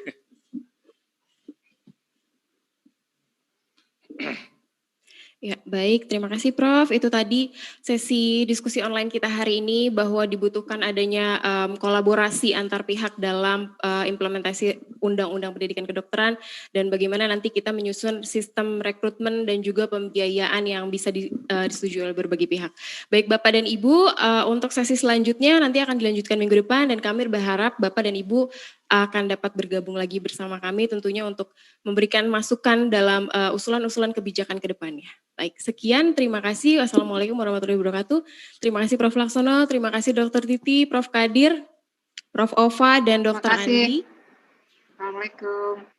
Ya, baik. Terima kasih, Prof. Itu tadi sesi diskusi online kita hari ini bahwa dibutuhkan adanya kolaborasi antar pihak dalam implementasi Undang-Undang Pendidikan Kedokteran dan bagaimana nanti kita menyusun sistem rekrutmen dan juga pembiayaan yang bisa disetujui oleh berbagai pihak. Baik, Bapak dan Ibu, untuk sesi selanjutnya nanti akan dilanjutkan minggu depan dan kami berharap Bapak dan Ibu akan dapat bergabung lagi bersama kami tentunya untuk memberikan masukan dalam usulan-usulan kebijakan ke depannya. Baik, sekian. Terima kasih. Wassalamualaikum warahmatullahi wabarakatuh. Terima kasih Prof. Laksono, terima kasih Dr. Titi, Prof. Kadir, Prof. Ova, dan Dr. Andi. Assalamualaikum.